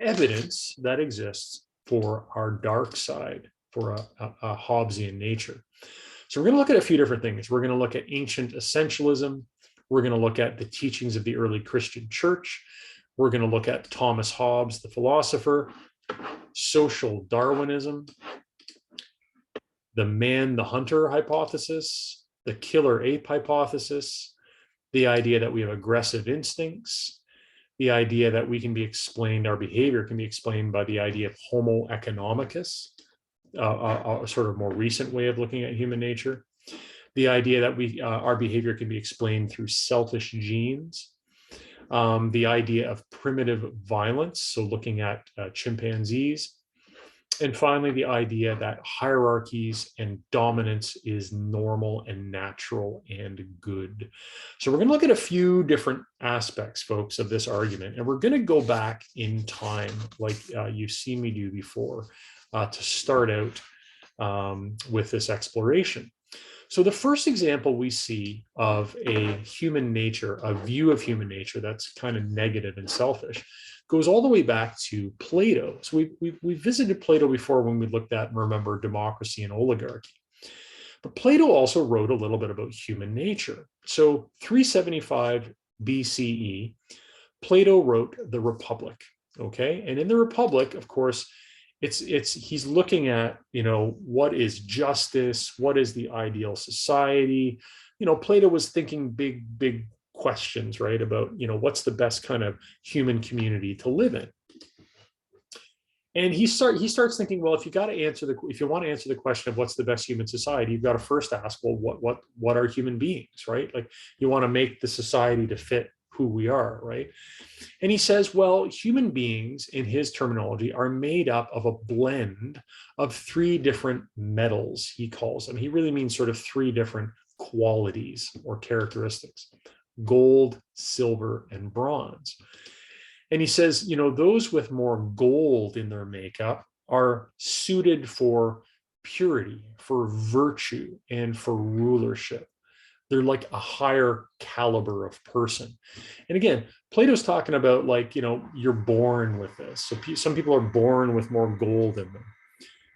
Speaker 1: evidence that exists for our dark side, for a Hobbesian nature. So we're going to look at a few different things. We're going to look at ancient essentialism. We're going to look at the teachings of the early Christian church. We're going to look at Thomas Hobbes, the philosopher, social Darwinism, the man, the hunter hypothesis, the killer ape hypothesis, the idea that we have aggressive instincts, the idea that we can be explained, our behavior can be explained by the idea of Homo economicus, a sort of more recent way of looking at human nature. The idea that our behavior can be explained through selfish genes. The idea of primitive violence, so looking at chimpanzees. And finally, the idea that hierarchies and dominance is normal and natural and good. So we're going to look at a few different aspects, folks, of this argument. And we're going to go back in time, like you've seen me do before, to start out with this exploration. So the first example we see of a human nature, a view of human nature that's kind of negative and selfish, goes all the way back to Plato. So we visited Plato before when we looked at, remember, democracy and oligarchy. But Plato also wrote a little bit about human nature. So 375 BCE, Plato wrote the Republic, okay? And in the Republic, of course, he's looking at, you know, what is justice? What is the ideal society? You know, Plato was thinking big questions, right? About, you know, what's the best kind of human community to live in? And he starts thinking, well, if you want to answer the question of what's the best human society, you've got to first ask, well, what are human beings, right? Like, you want to make the society to fit who we are, right? And he says, well, human beings, in his terminology, are made up of a blend of three different metals, he calls them. He really means sort of three different qualities or characteristics: gold, silver, and bronze. And he says, you know, those with more gold in their makeup are suited for purity, for virtue, and for rulership. They're like a higher caliber of person. And again, Plato's talking about, like, you know, you're born with this. So some people are born with more gold in them.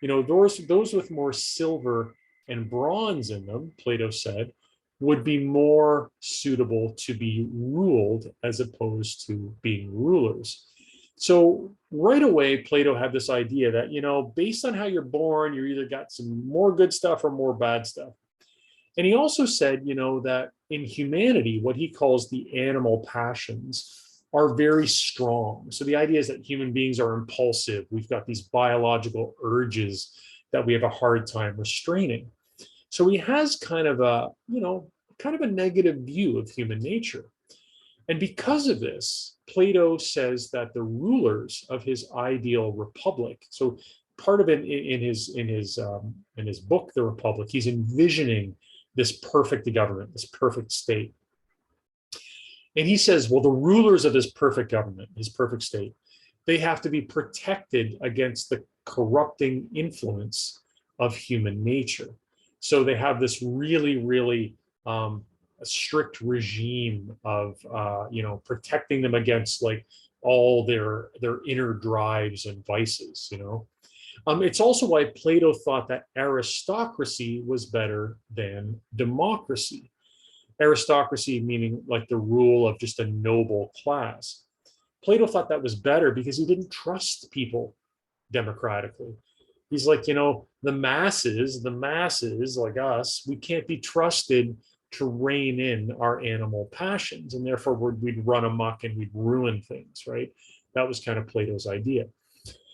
Speaker 1: You know, those with more silver and bronze in them, Plato said, would be more suitable to be ruled as opposed to being rulers. So right away, Plato had this idea that, you know, based on how you're born, you're either got some more good stuff or more bad stuff. And he also said, you know, that in humanity, what he calls the animal passions are very strong. So the idea is that human beings are impulsive. We've got these biological urges that we have a hard time restraining. So he has kind of a negative view of human nature. And because of this, Plato says that the rulers of his ideal republic, so part of it in his book, The Republic, he's envisioning this perfect government, this perfect state. And he says, well, the rulers of this perfect government, his perfect state, they have to be protected against the corrupting influence of human nature. So they have this really a strict regime of protecting them against, like, all their inner drives and vices, you know. It's also why Plato thought that aristocracy was better than democracy. aristocracy meaning like the rule of just a noble class. Plato thought that was better because he didn't trust people democratically. He's like, the masses like us, we can't be trusted to rein in our animal passions, and therefore we'd run amok and we'd ruin things, right? That was kind of Plato's idea.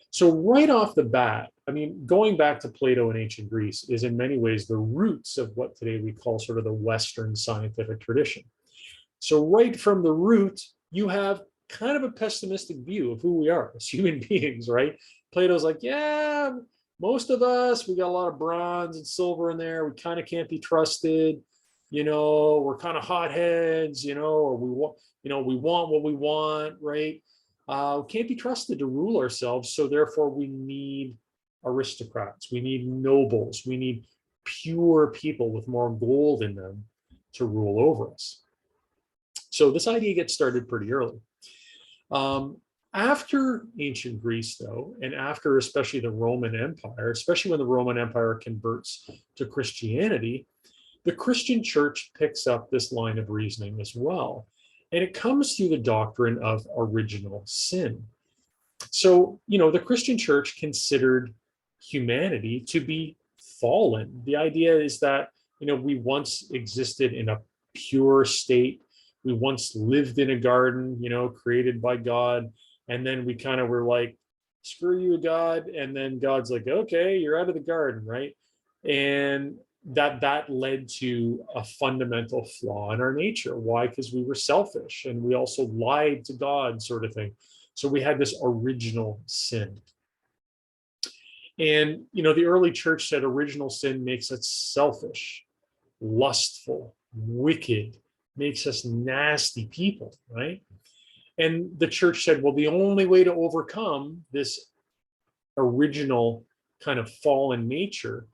Speaker 1: So right off the bat, I mean, going back to Plato in ancient Greece is in many ways the roots of what today we call sort of the Western scientific tradition. So right from the root, you have kind of a pessimistic view of who we are as human beings, right? Plato's like, yeah, most of us, we got a lot of bronze and silver in there. We kind of can't be trusted. We're kind of hotheads, or we want what we want, right? We can't be trusted to rule ourselves. So therefore we need aristocrats. We need nobles. We need pure people with more gold in them to rule over us. So this idea gets started pretty early. After ancient Greece, though, and after especially the Roman Empire, especially when the Roman Empire converts to Christianity, the Christian church picks up this line of reasoning as well. And it comes through the doctrine of original sin. So, the Christian church considered humanity to be fallen. The idea is that, we once existed in a pure state. We once lived in a garden, created by God. And then we kind of were like, screw you, God. And then God's like, okay, you're out of the garden, right? And that led to a fundamental flaw in our nature. Why? Because we were selfish and we also lied to God, sort of thing. So we had this original sin. And, the early church said original sin makes us selfish, lustful, wicked, makes us nasty people, right? And the church said, well, the only way to overcome this original kind of fallen nature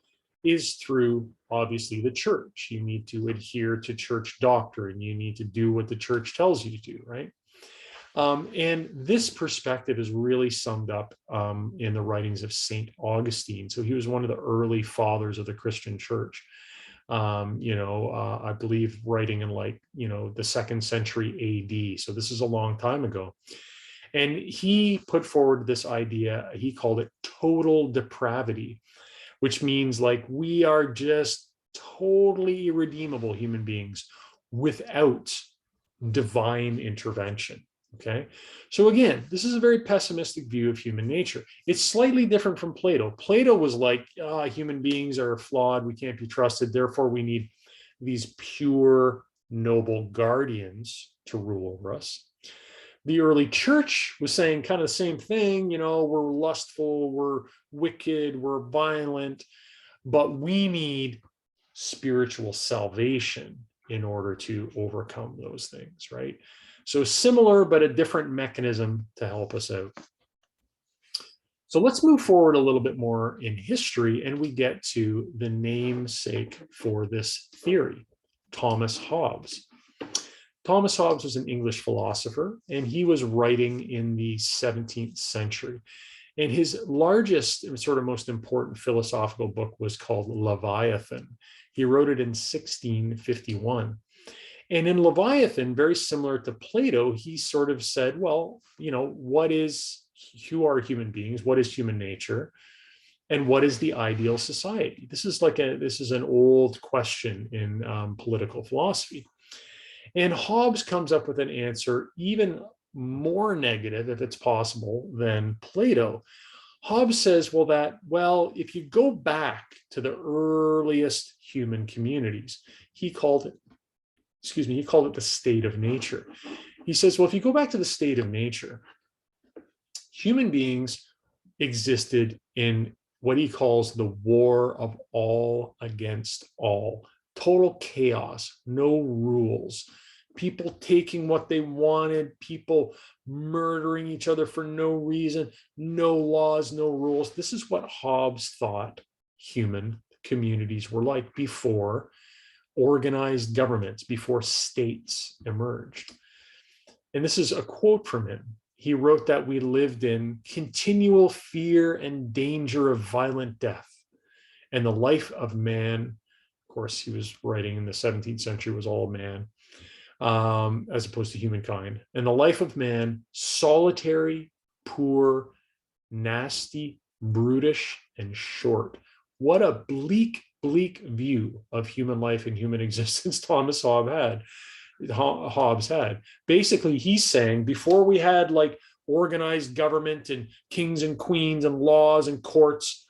Speaker 1: is through, obviously, the church. You need to adhere to church doctrine. You need to do what the church tells you to do, right? And this perspective is really summed up in the writings of St. Augustine. So he was one of the early fathers of the Christian church. I believe writing in the 2nd century AD. So this is a long time ago. And he put forward this idea, he called it total depravity, which means like we are just totally irredeemable human beings without divine intervention. Okay. So again, this is a very pessimistic view of human nature. It's slightly different from Plato. Plato was like, human beings are flawed. We can't be trusted. Therefore, we need these pure, noble guardians to rule over us. The early church was saying kind of the same thing. We're lustful, we're wicked, we're violent, but we need spiritual salvation in order to overcome those things, right? So similar, but a different mechanism to help us out. So let's move forward a little bit more in history, and we get to the namesake for this theory, Thomas Hobbes. Thomas Hobbes was an English philosopher, and he was writing in the 17th century. And his largest and sort of most important philosophical book was called Leviathan. He wrote it in 1651. And in Leviathan, very similar to Plato, he sort of said, well, who are human beings? What is human nature? And what is the ideal society? This is an old question in political philosophy. And Hobbes comes up with an answer even more negative, if it's possible, than Plato. Hobbes says, if you go back to the earliest human communities, he called it the state of nature. He says, well, if you go back to the state of nature, human beings existed in what he calls the war of all against all, total chaos, no rules, people taking what they wanted, people murdering each other for no reason, no laws, no rules. This is what Hobbes thought human communities were like before organized governments, before states emerged. And this is a quote from him. He wrote that we lived in continual fear and danger of violent death, and the life of man, course, he was writing in the 17th century, was all man, as opposed to humankind. And the life of man, solitary, poor, nasty, brutish, and short. What a bleak, bleak view of human life and human existence Hobbes had. Basically, he's saying before we had like organized government and kings and queens and laws and courts,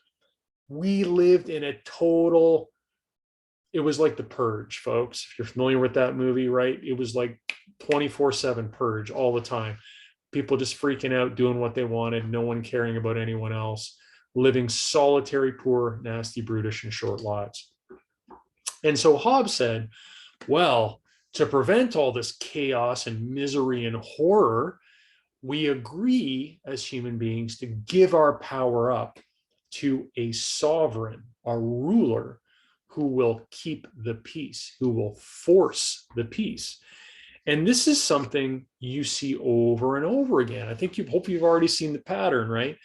Speaker 1: we lived in a total, it was like the Purge, folks. If you're familiar with that movie, right? It was like 24/7 purge all the time. People just freaking out, doing what they wanted, no one caring about anyone else, living solitary, poor, nasty, brutish, and short lives. And so Hobbes said, well, to prevent all this chaos and misery and horror, we agree as human beings to give our power up to a sovereign, a ruler who will keep the peace, who will force the peace. And this is something you see over and over again. I think hope you've already seen the pattern, right?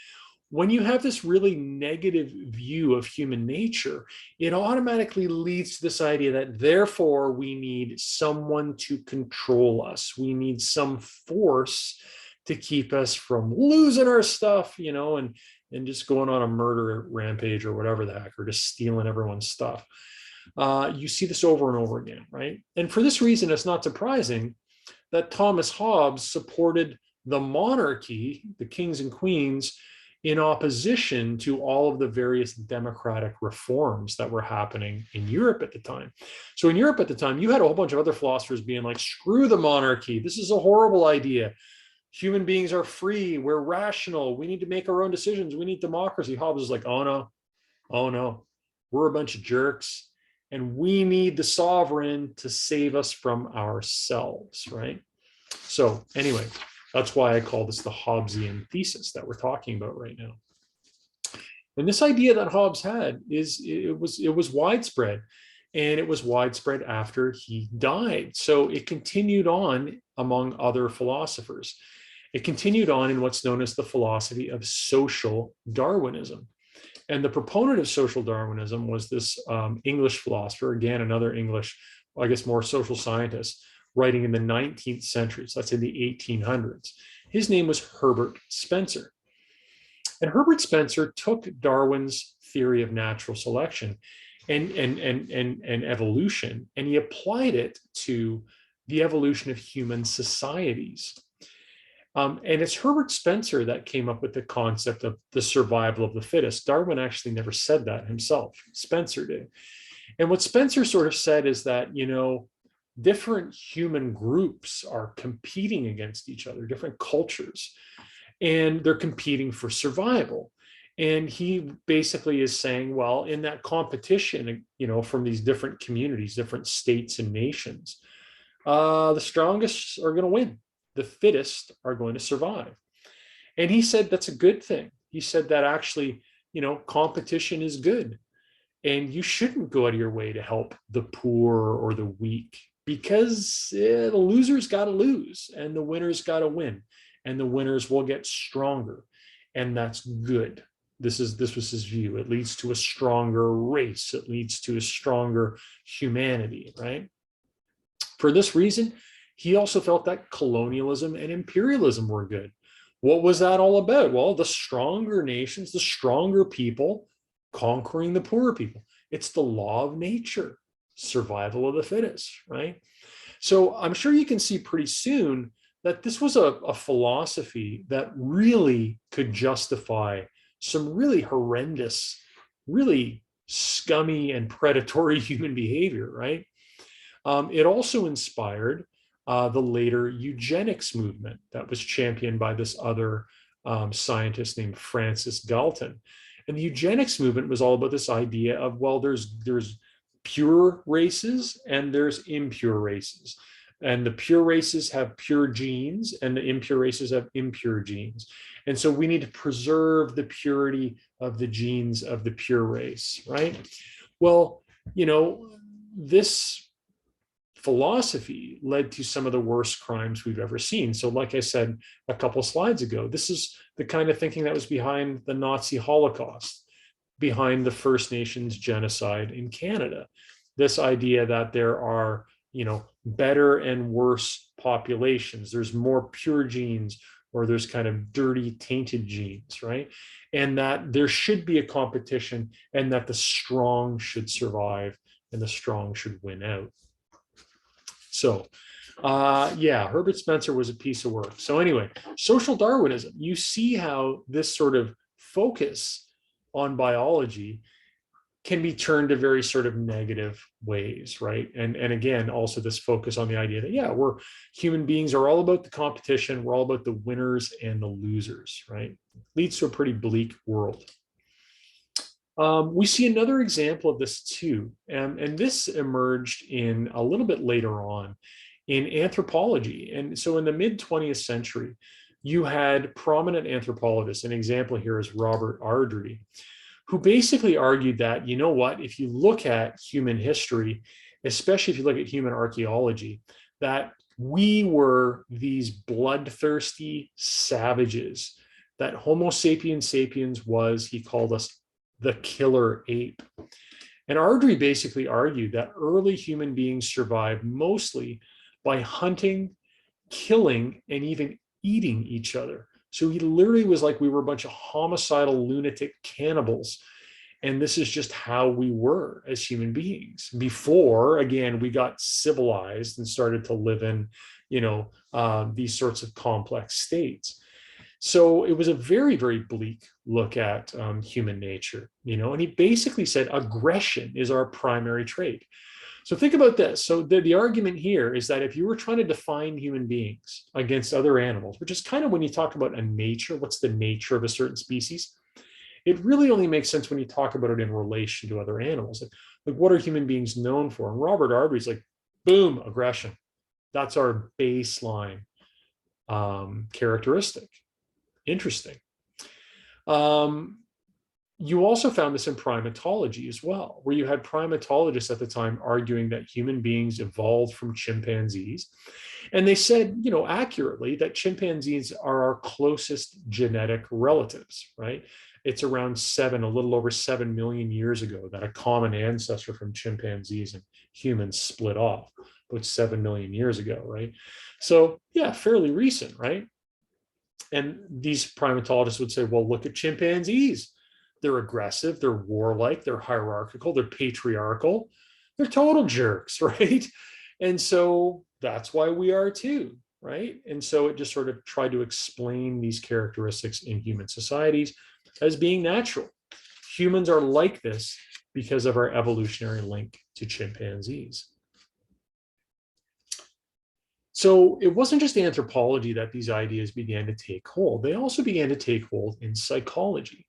Speaker 1: When you have this really negative view of human nature, it automatically leads to this idea that therefore we need someone to control us. We need some force to keep us from losing our stuff, and just going on a murder rampage or whatever the heck, or just stealing everyone's stuff. You see this over and over again, right? And for this reason, it's not surprising that Thomas Hobbes supported the monarchy, the kings and queens, in opposition to all of the various democratic reforms that were happening in Europe at the time. So in Europe at the time, you had a whole bunch of other philosophers being like, screw the monarchy. This is a horrible idea. Human beings are free. We're rational. We need to make our own decisions. We need democracy. Hobbes is like, oh no, we're a bunch of jerks. And we need the sovereign to save us from ourselves, right? So anyway, that's why I call this the Hobbesian thesis that we're talking about right now. And this idea that Hobbes had it was widespread, and it was widespread after he died. So it continued on among other philosophers. It continued on in what's known as the philosophy of social Darwinism. And the proponent of social Darwinism was this English philosopher, again, another English, I guess more social scientist, writing in the 19th century. So that's in the 1800s. His name was Herbert Spencer. And Herbert Spencer took Darwin's theory of natural selection and evolution, and he applied it to the evolution of human societies. And it's Herbert Spencer that came up with the concept of the survival of the fittest. Darwin actually never said that himself. Spencer did. And what Spencer sort of said is that, different human groups are competing against each other, different cultures, and they're competing for survival. And he basically is saying, well, in that competition, from these different communities, different states and nations, the strongest are going to win. The fittest are going to survive. And he said that's a good thing. He said that actually, competition is good. And you shouldn't go out of your way to help the poor or the weak, because the losers got to lose and the winners got to win, and the winners will get stronger. And that's good. This was his view. It leads to a stronger race. It leads to a stronger humanity, right? For this reason, he also felt that colonialism and imperialism were good. What was that all about? Well, the stronger nations, the stronger people conquering the poorer people. It's the law of nature, survival of the fittest, right? So I'm sure you can see pretty soon that this was a philosophy that really could justify some really horrendous, really scummy and predatory human behavior, right? It also inspired the later eugenics movement that was championed by this other scientist named Francis Galton. And the eugenics movement was all about this idea of, well, there's pure races and there's impure races. And the pure races have pure genes and the impure races have impure genes. And so we need to preserve the purity of the genes of the pure race, right? Well, this philosophy led to some of the worst crimes we've ever seen. So like I said a couple slides ago, this is the kind of thinking that was behind the Nazi Holocaust, behind the First Nations genocide in Canada. this idea that there are, better and worse populations. There's more pure genes, or there's kind of dirty, tainted genes, right? And that there should be a competition, and that the strong should survive and the strong should win out. So, yeah, Herbert Spencer was a piece of work. So anyway, social Darwinism, you see how this sort of focus on biology can be turned to very sort of negative ways, right? And again, also this focus on the idea that, yeah, human beings are all about the competition. We're all about the winners and the losers, right? Leads to a pretty bleak world. We see another example of this too, and this emerged in a little bit later on in anthropology. And so in the mid 20th century, you had prominent anthropologists. An example here is Robert Ardrey, who basically argued that, you know what, if you look at human history, especially if you look at human archaeology, that we were these bloodthirsty savages, that Homo sapiens sapiens was, he called us the killer ape. And Ardrey basically argued that early human beings survived mostly by hunting, killing, and even eating each other. So he literally was like, we were a bunch of homicidal, lunatic cannibals. And this is just how we were as human beings before, again, we got civilized and started to live in, these sorts of complex states. So it was a very, very bleak look at human nature, and he basically said aggression is our primary trait. So think about this. So the argument here is that if you were trying to define human beings against other animals, which is kind of when you talk about a nature, what's the nature of a certain species, it really only makes sense when you talk about it in relation to other animals. Like what are human beings known for? And Robert Ardrey's like, boom, aggression. That's our baseline characteristic. Interesting. You also found this in primatology as well, where you had primatologists at the time arguing that human beings evolved from chimpanzees. And they said, accurately, that chimpanzees are our closest genetic relatives, right? It's around a little over 7 million years ago that a common ancestor from chimpanzees and humans split off, about 7 million years ago, right? So yeah, fairly recent, right? And these primatologists would say, well, look at chimpanzees. They're aggressive, they're warlike, they're hierarchical, they're patriarchal, they're total jerks, right? And so that's why we are too, right? And so it just sort of tried to explain these characteristics in human societies as being natural. Humans are like this because of our evolutionary link to chimpanzees. So it wasn't just anthropology that these ideas began to take hold. They also began to take hold in psychology.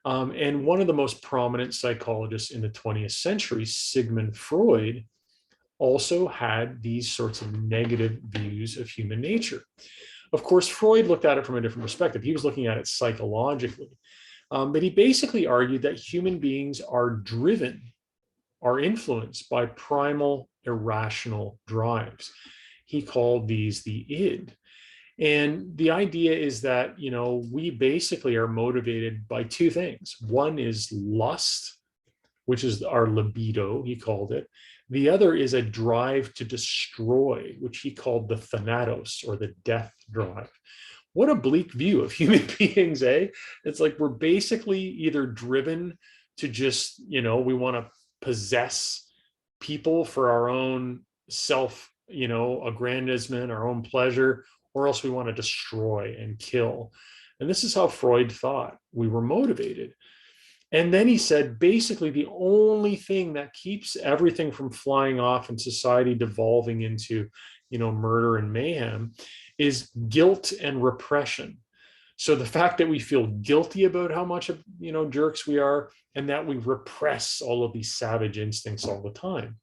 Speaker 1: And one of the most prominent psychologists in the 20th century, Sigmund Freud, also had these sorts of negative views of human nature. Of course, Freud looked at it from a different perspective. He was looking at it psychologically. But he basically argued that human beings are influenced by primal irrational drives. He called these the id. And the idea is that, we basically are motivated by two things. One is lust, which is our libido, he called it. The other is a drive to destroy, which he called the thanatos, or the death drive. What a bleak view of human beings, eh? It's like we're basically either driven to just, we want to possess people for our own self, aggrandizement, our own pleasure, or else we want to destroy and kill. And this is how Freud thought we were motivated. And then he said, basically, the only thing that keeps everything from flying off and society devolving into, murder and mayhem is guilt and repression. So the fact that we feel guilty about how much of, jerks we are, and that we repress all of these savage instincts all the time.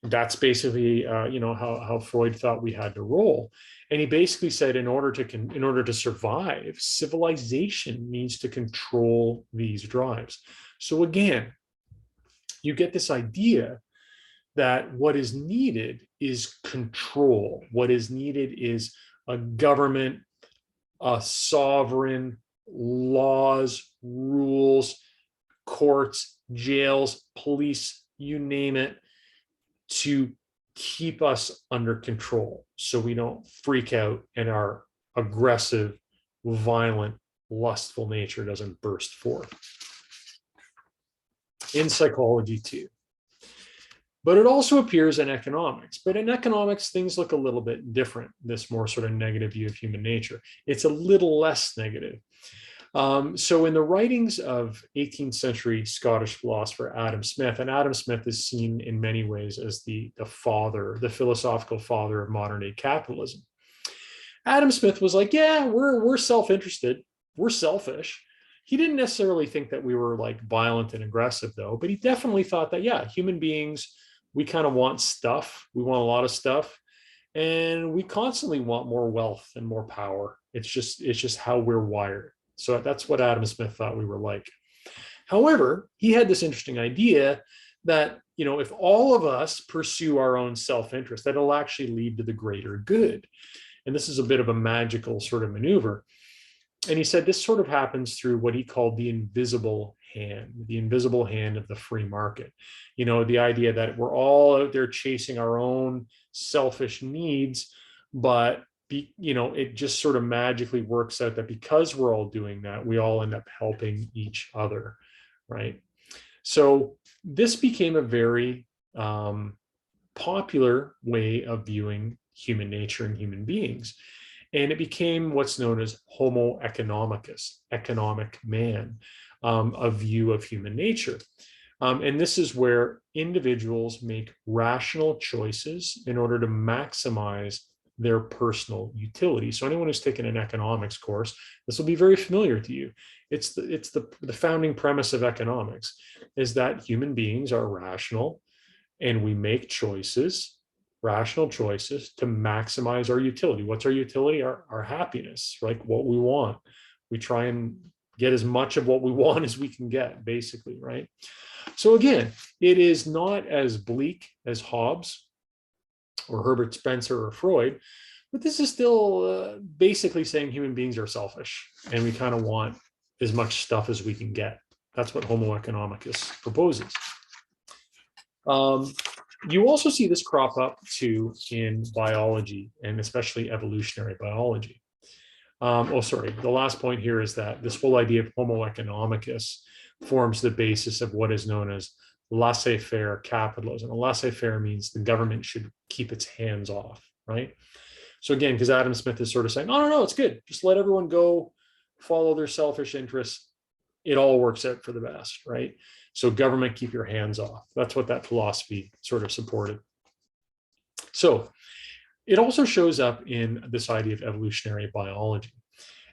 Speaker 1: That's basically, how Freud thought we had to roll. And he basically said, in order to survive, civilization needs to control these drives. So again, you get this idea that what is needed is control. What is needed is a government, a sovereign, laws, rules, courts, jails, police, you name it. to keep us under control so we don't freak out and our aggressive, violent, lustful nature doesn't burst forth. In psychology too. But it also appears in economics. But in economics, things look a little bit different, this more sort of negative view of human nature. It's a little less negative. So in the writings of 18th century Scottish philosopher Adam Smith, and Adam Smith is seen in many ways as the father, the philosophical father of modern day capitalism. Adam Smith was like, yeah, we're self-interested, we're selfish. He didn't necessarily think that we were like violent and aggressive though, but he definitely thought that, yeah, human beings, we kind of want stuff. We want a lot of stuff. And we constantly want more wealth and more power. It's just how we're wired. So that's what Adam Smith thought we were like. However, he had this interesting idea that, you know, if all of us pursue our own self-interest, that it'll actually lead to the greater good. And this is a bit of a magical sort of maneuver. And he said this sort of happens through what he called the invisible hand of the free market. You know, the idea that we're all out there chasing our own selfish needs, but it just sort of magically works out that because we're all doing that, we all end up helping each other, right? So this became a very popular way of viewing human nature and human beings. And it became what's known as Homo economicus, economic man, a view of human nature. And this is where individuals make rational choices in order to maximize their personal utility. So anyone who's taken an economics course, this will be very familiar to you. It's the founding premise of economics, is that human beings are rational and we make choices, rational choices, to maximize our utility. What's our utility? Our happiness, right? What we want. We try and get as much of what we want as we can get, basically, right? So again, it is not as bleak as Hobbes or Herbert Spencer or Freud, but this is still basically saying human beings are selfish and we kind of want as much stuff as we can get. That's what Homo economicus proposes. You also see this crop up too in biology, and especially evolutionary biology. The last point here is that this whole idea of Homo economicus forms the basis of what is known as laissez-faire capitalism. And laissez-faire means the government should keep its hands off, right? So again, because Adam Smith is sort of saying, oh, no, it's good. Just let everyone go, follow their selfish interests. It all works out for the best, right? So government, keep your hands off. That's what that philosophy sort of supported. So it also shows up in this idea of evolutionary biology.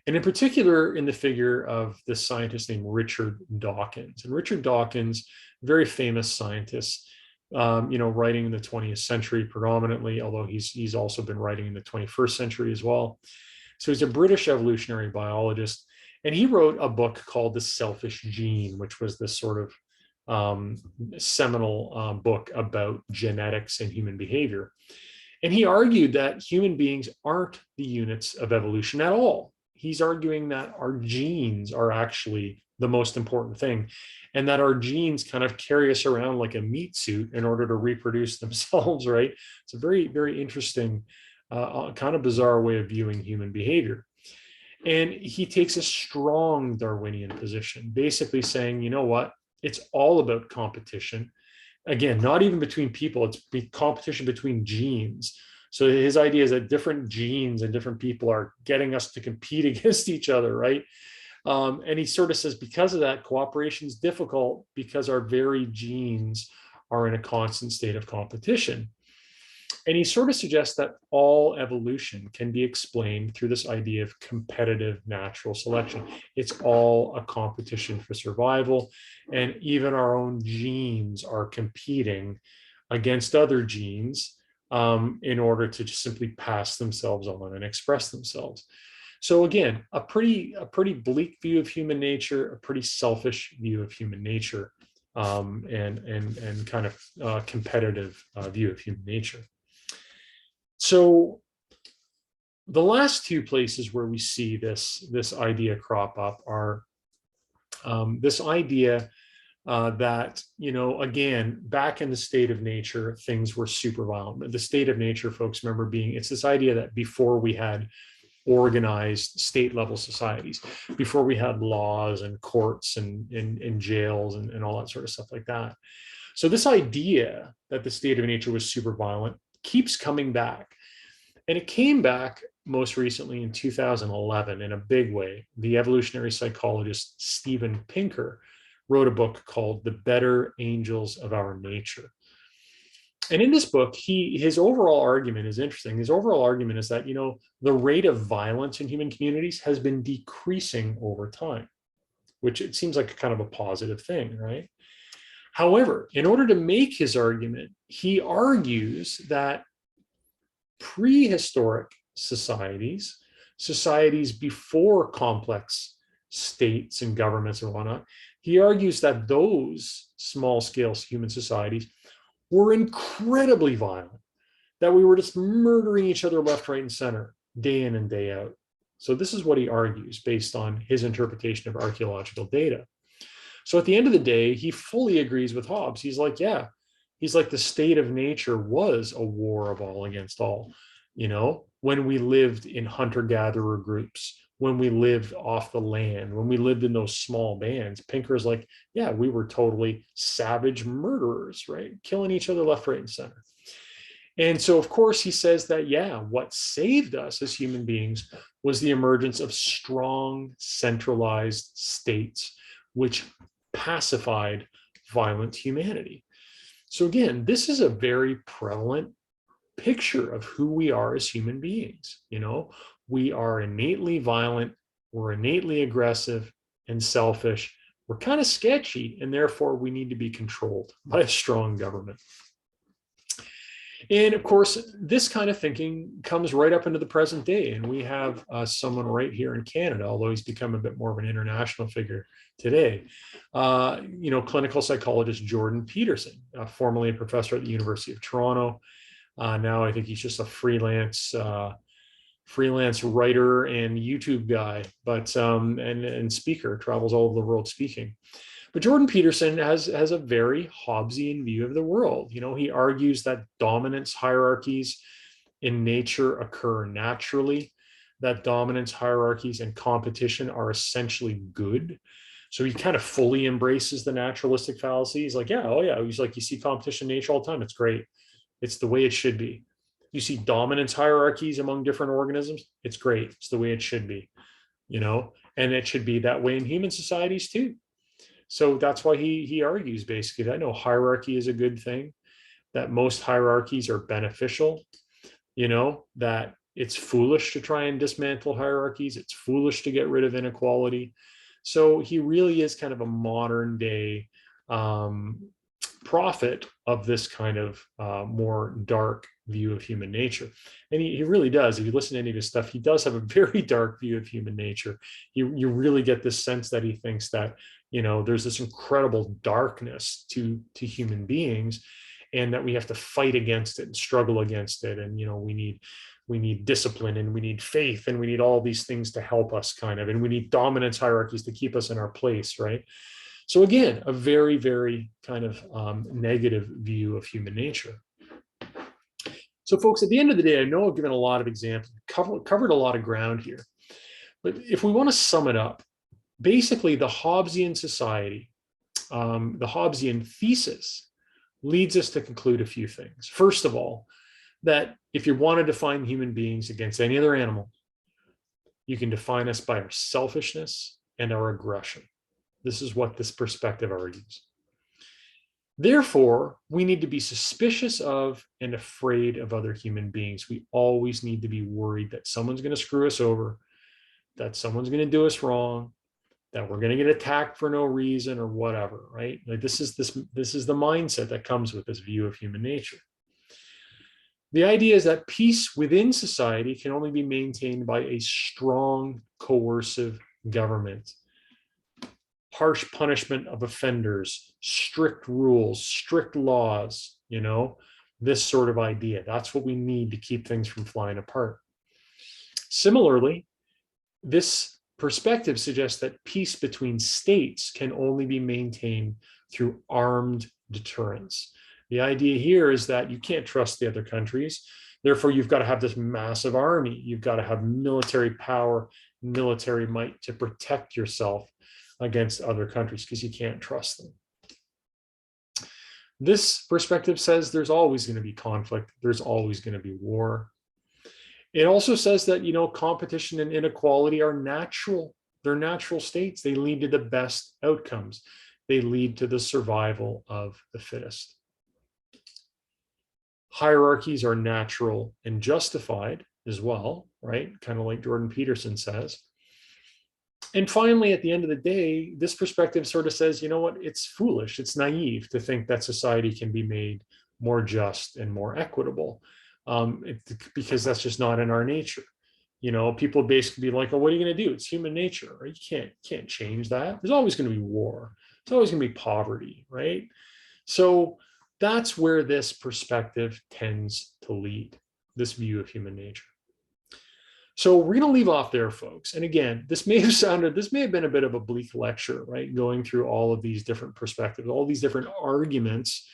Speaker 1: And in particular, in the figure of this scientist named Richard Dawkins. And Richard Dawkins, very famous scientist, writing in the 20th century predominantly, although he's also been writing in the 21st century as well. So he's a British evolutionary biologist, and he wrote a book called The Selfish Gene, which was this sort of seminal book about genetics and human behavior. And he argued that human beings aren't the units of evolution at all. He's arguing that our genes are actually the most important thing, and that our genes kind of carry us around like a meat suit in order to reproduce themselves, right? It's a very, very interesting, kind of bizarre way of viewing human behavior. And he takes a strong Darwinian position, basically saying, you know what, it's all about competition. Again, not even between people, it's competition between genes. So his idea is that different genes and different people are getting us to compete against each other, right? And he sort of says, because of that, cooperation is difficult because our very genes are in a constant state of competition. And he sort of suggests that all evolution can be explained through this idea of competitive natural selection. It's all a competition for survival. And even our own genes are competing against other genes in order to just simply pass themselves on and express themselves. So again, a pretty bleak view of human nature, a pretty selfish view of human nature, and kind of competitive view of human nature. So the last two places where we see this idea crop up are this idea that, again, back in the state of nature, things were super violent. The state of nature, folks, remember being, it's this idea that before we had organized state level societies, before we had laws and courts and jails and all that sort of stuff like that. So this idea that the state of nature was super violent keeps coming back. And it came back most recently in 2011 in a big way. The evolutionary psychologist Steven Pinker wrote a book called The Better Angels of Our Nature. And in this book, his overall argument is interesting. His overall argument is that, the rate of violence in human communities has been decreasing over time, which it seems like kind of a positive thing, right? However, in order to make his argument, he argues that prehistoric societies, societies before complex states and governments and whatnot, he argues that those small-scale human societies were incredibly violent, that we were just murdering each other left, right, and center, day in and day out. So this is what he argues based on his interpretation of archaeological data. So at the end of the day, he fully agrees with Hobbes. He's like, yeah, he's like, the state of nature was a war of all against all. When we lived in hunter-gatherer groups, when we lived off the land, when we lived in those small bands, Pinker's like, yeah, we were totally savage murderers, right? Killing each other left, right, and center. And so, of course, he says that, yeah, what saved us as human beings was the emergence of strong, centralized states, which pacified violent humanity. So again, this is a very prevalent picture of who we are as human beings. We are innately violent, we're innately aggressive and selfish, we're kind of sketchy, and therefore we need to be controlled by a strong government. And of course, this kind of thinking comes right up into the present day. And we have someone right here in Canada, although he's become a bit more of an international figure today, clinical psychologist Jordan Peterson, formerly a professor at the University of Toronto. Now I think he's just a freelance writer and YouTube guy, but and speaker, travels all over the world speaking. But Jordan Peterson has a very Hobbesian view of the world. He argues that dominance hierarchies in nature occur naturally, that dominance hierarchies and competition are essentially good. So he kind of fully embraces the naturalistic fallacy. He's like, yeah, oh yeah. He's like, you see competition in nature all the time. It's great. It's the way it should be. You see dominance hierarchies among different organisms. It's great. It's the way it should be, and it should be that way in human societies too. So that's why he argues basically that no, hierarchy is a good thing, that most hierarchies are beneficial, that it's foolish to try and dismantle hierarchies. It's foolish to get rid of inequality. So he really is kind of a modern day prophet of this kind of more dark view of human nature. And he really does. If you listen to any of his stuff, he does have a very dark view of human nature. You really get this sense that he thinks that, there's this incredible darkness to human beings, and that we have to fight against it and struggle against it. And, we need discipline, and we need faith, and we need all these things to help us and we need dominance hierarchies to keep us in our place, right? So again, a very, very kind of negative view of human nature. So folks, at the end of the day, I know I've given a lot of examples, covered a lot of ground here. But if we want to sum it up, basically the Hobbesian society, the Hobbesian thesis leads us to conclude a few things. First of all, that if you want to define human beings against any other animal, you can define us by our selfishness and our aggression. This is what this perspective argues. Therefore, we need to be suspicious of and afraid of other human beings. We always need to be worried that someone's going to screw us over, that someone's going to do us wrong, that we're going to get attacked for no reason or whatever, right? Like this is the mindset that comes with this view of human nature. The idea is that peace within society can only be maintained by a strong, coercive government. Harsh punishment of offenders, strict rules, strict laws, this sort of idea. That's what we need to keep things from flying apart. Similarly, this perspective suggests that peace between states can only be maintained through armed deterrence. The idea here is that you can't trust the other countries. Therefore, you've got to have this massive army. You've got to have military power, military might to protect yourself against other countries because you can't trust them. This perspective says there's always going to be conflict. There's always going to be war. It also says that, competition and inequality are natural. They're natural states. They lead to the best outcomes. They lead to the survival of the fittest. Hierarchies are natural and justified as well, right? Kind of like Jordan Peterson says. And finally, at the end of the day, this perspective sort of says, you know what, it's foolish, it's naive to think that society can be made more just and more equitable, because that's just not in our nature. People basically be like, oh, what are you going to do? It's human nature, right? You can't change that. There's always going to be war. There's always going to be poverty, right? So that's where this perspective tends to lead, this view of human nature. So we're going to leave off there, folks. And again, this may have been a bit of a bleak lecture, right? Going through all of these different perspectives, all these different arguments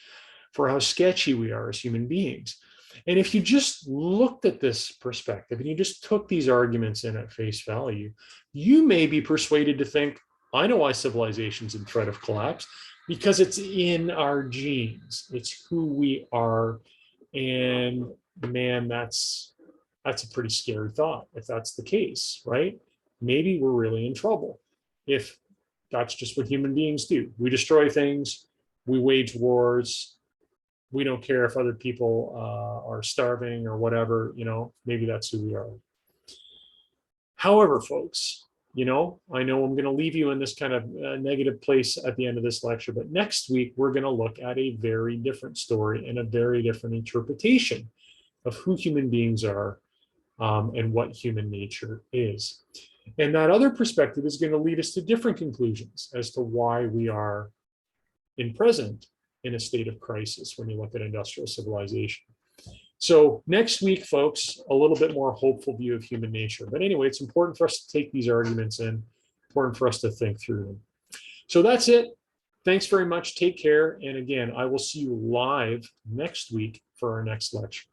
Speaker 1: for how sketchy we are as human beings. And if you just looked at this perspective and you just took these arguments in at face value, you may be persuaded to think, I know why civilization's in threat of collapse, because it's in our genes. It's who we are. And man, that's a pretty scary thought if that's the case, right? Maybe we're really in trouble if that's just what human beings do. We destroy things, we wage wars, we don't care if other people are starving or whatever, maybe that's who we are. However, folks, I know I'm going to leave you in this kind of negative place at the end of this lecture, but next week we're going to look at a very different story and a very different interpretation of who human beings are and what human nature is. And that other perspective is going to lead us to different conclusions as to why we are present in a state of crisis when you look at industrial civilization. So next week, folks, a little bit more hopeful view of human nature. But anyway, it's important for us to take these arguments in, important for us to think through them. So that's it. Thanks very much. Take care. And again, I will see you live next week for our next lecture.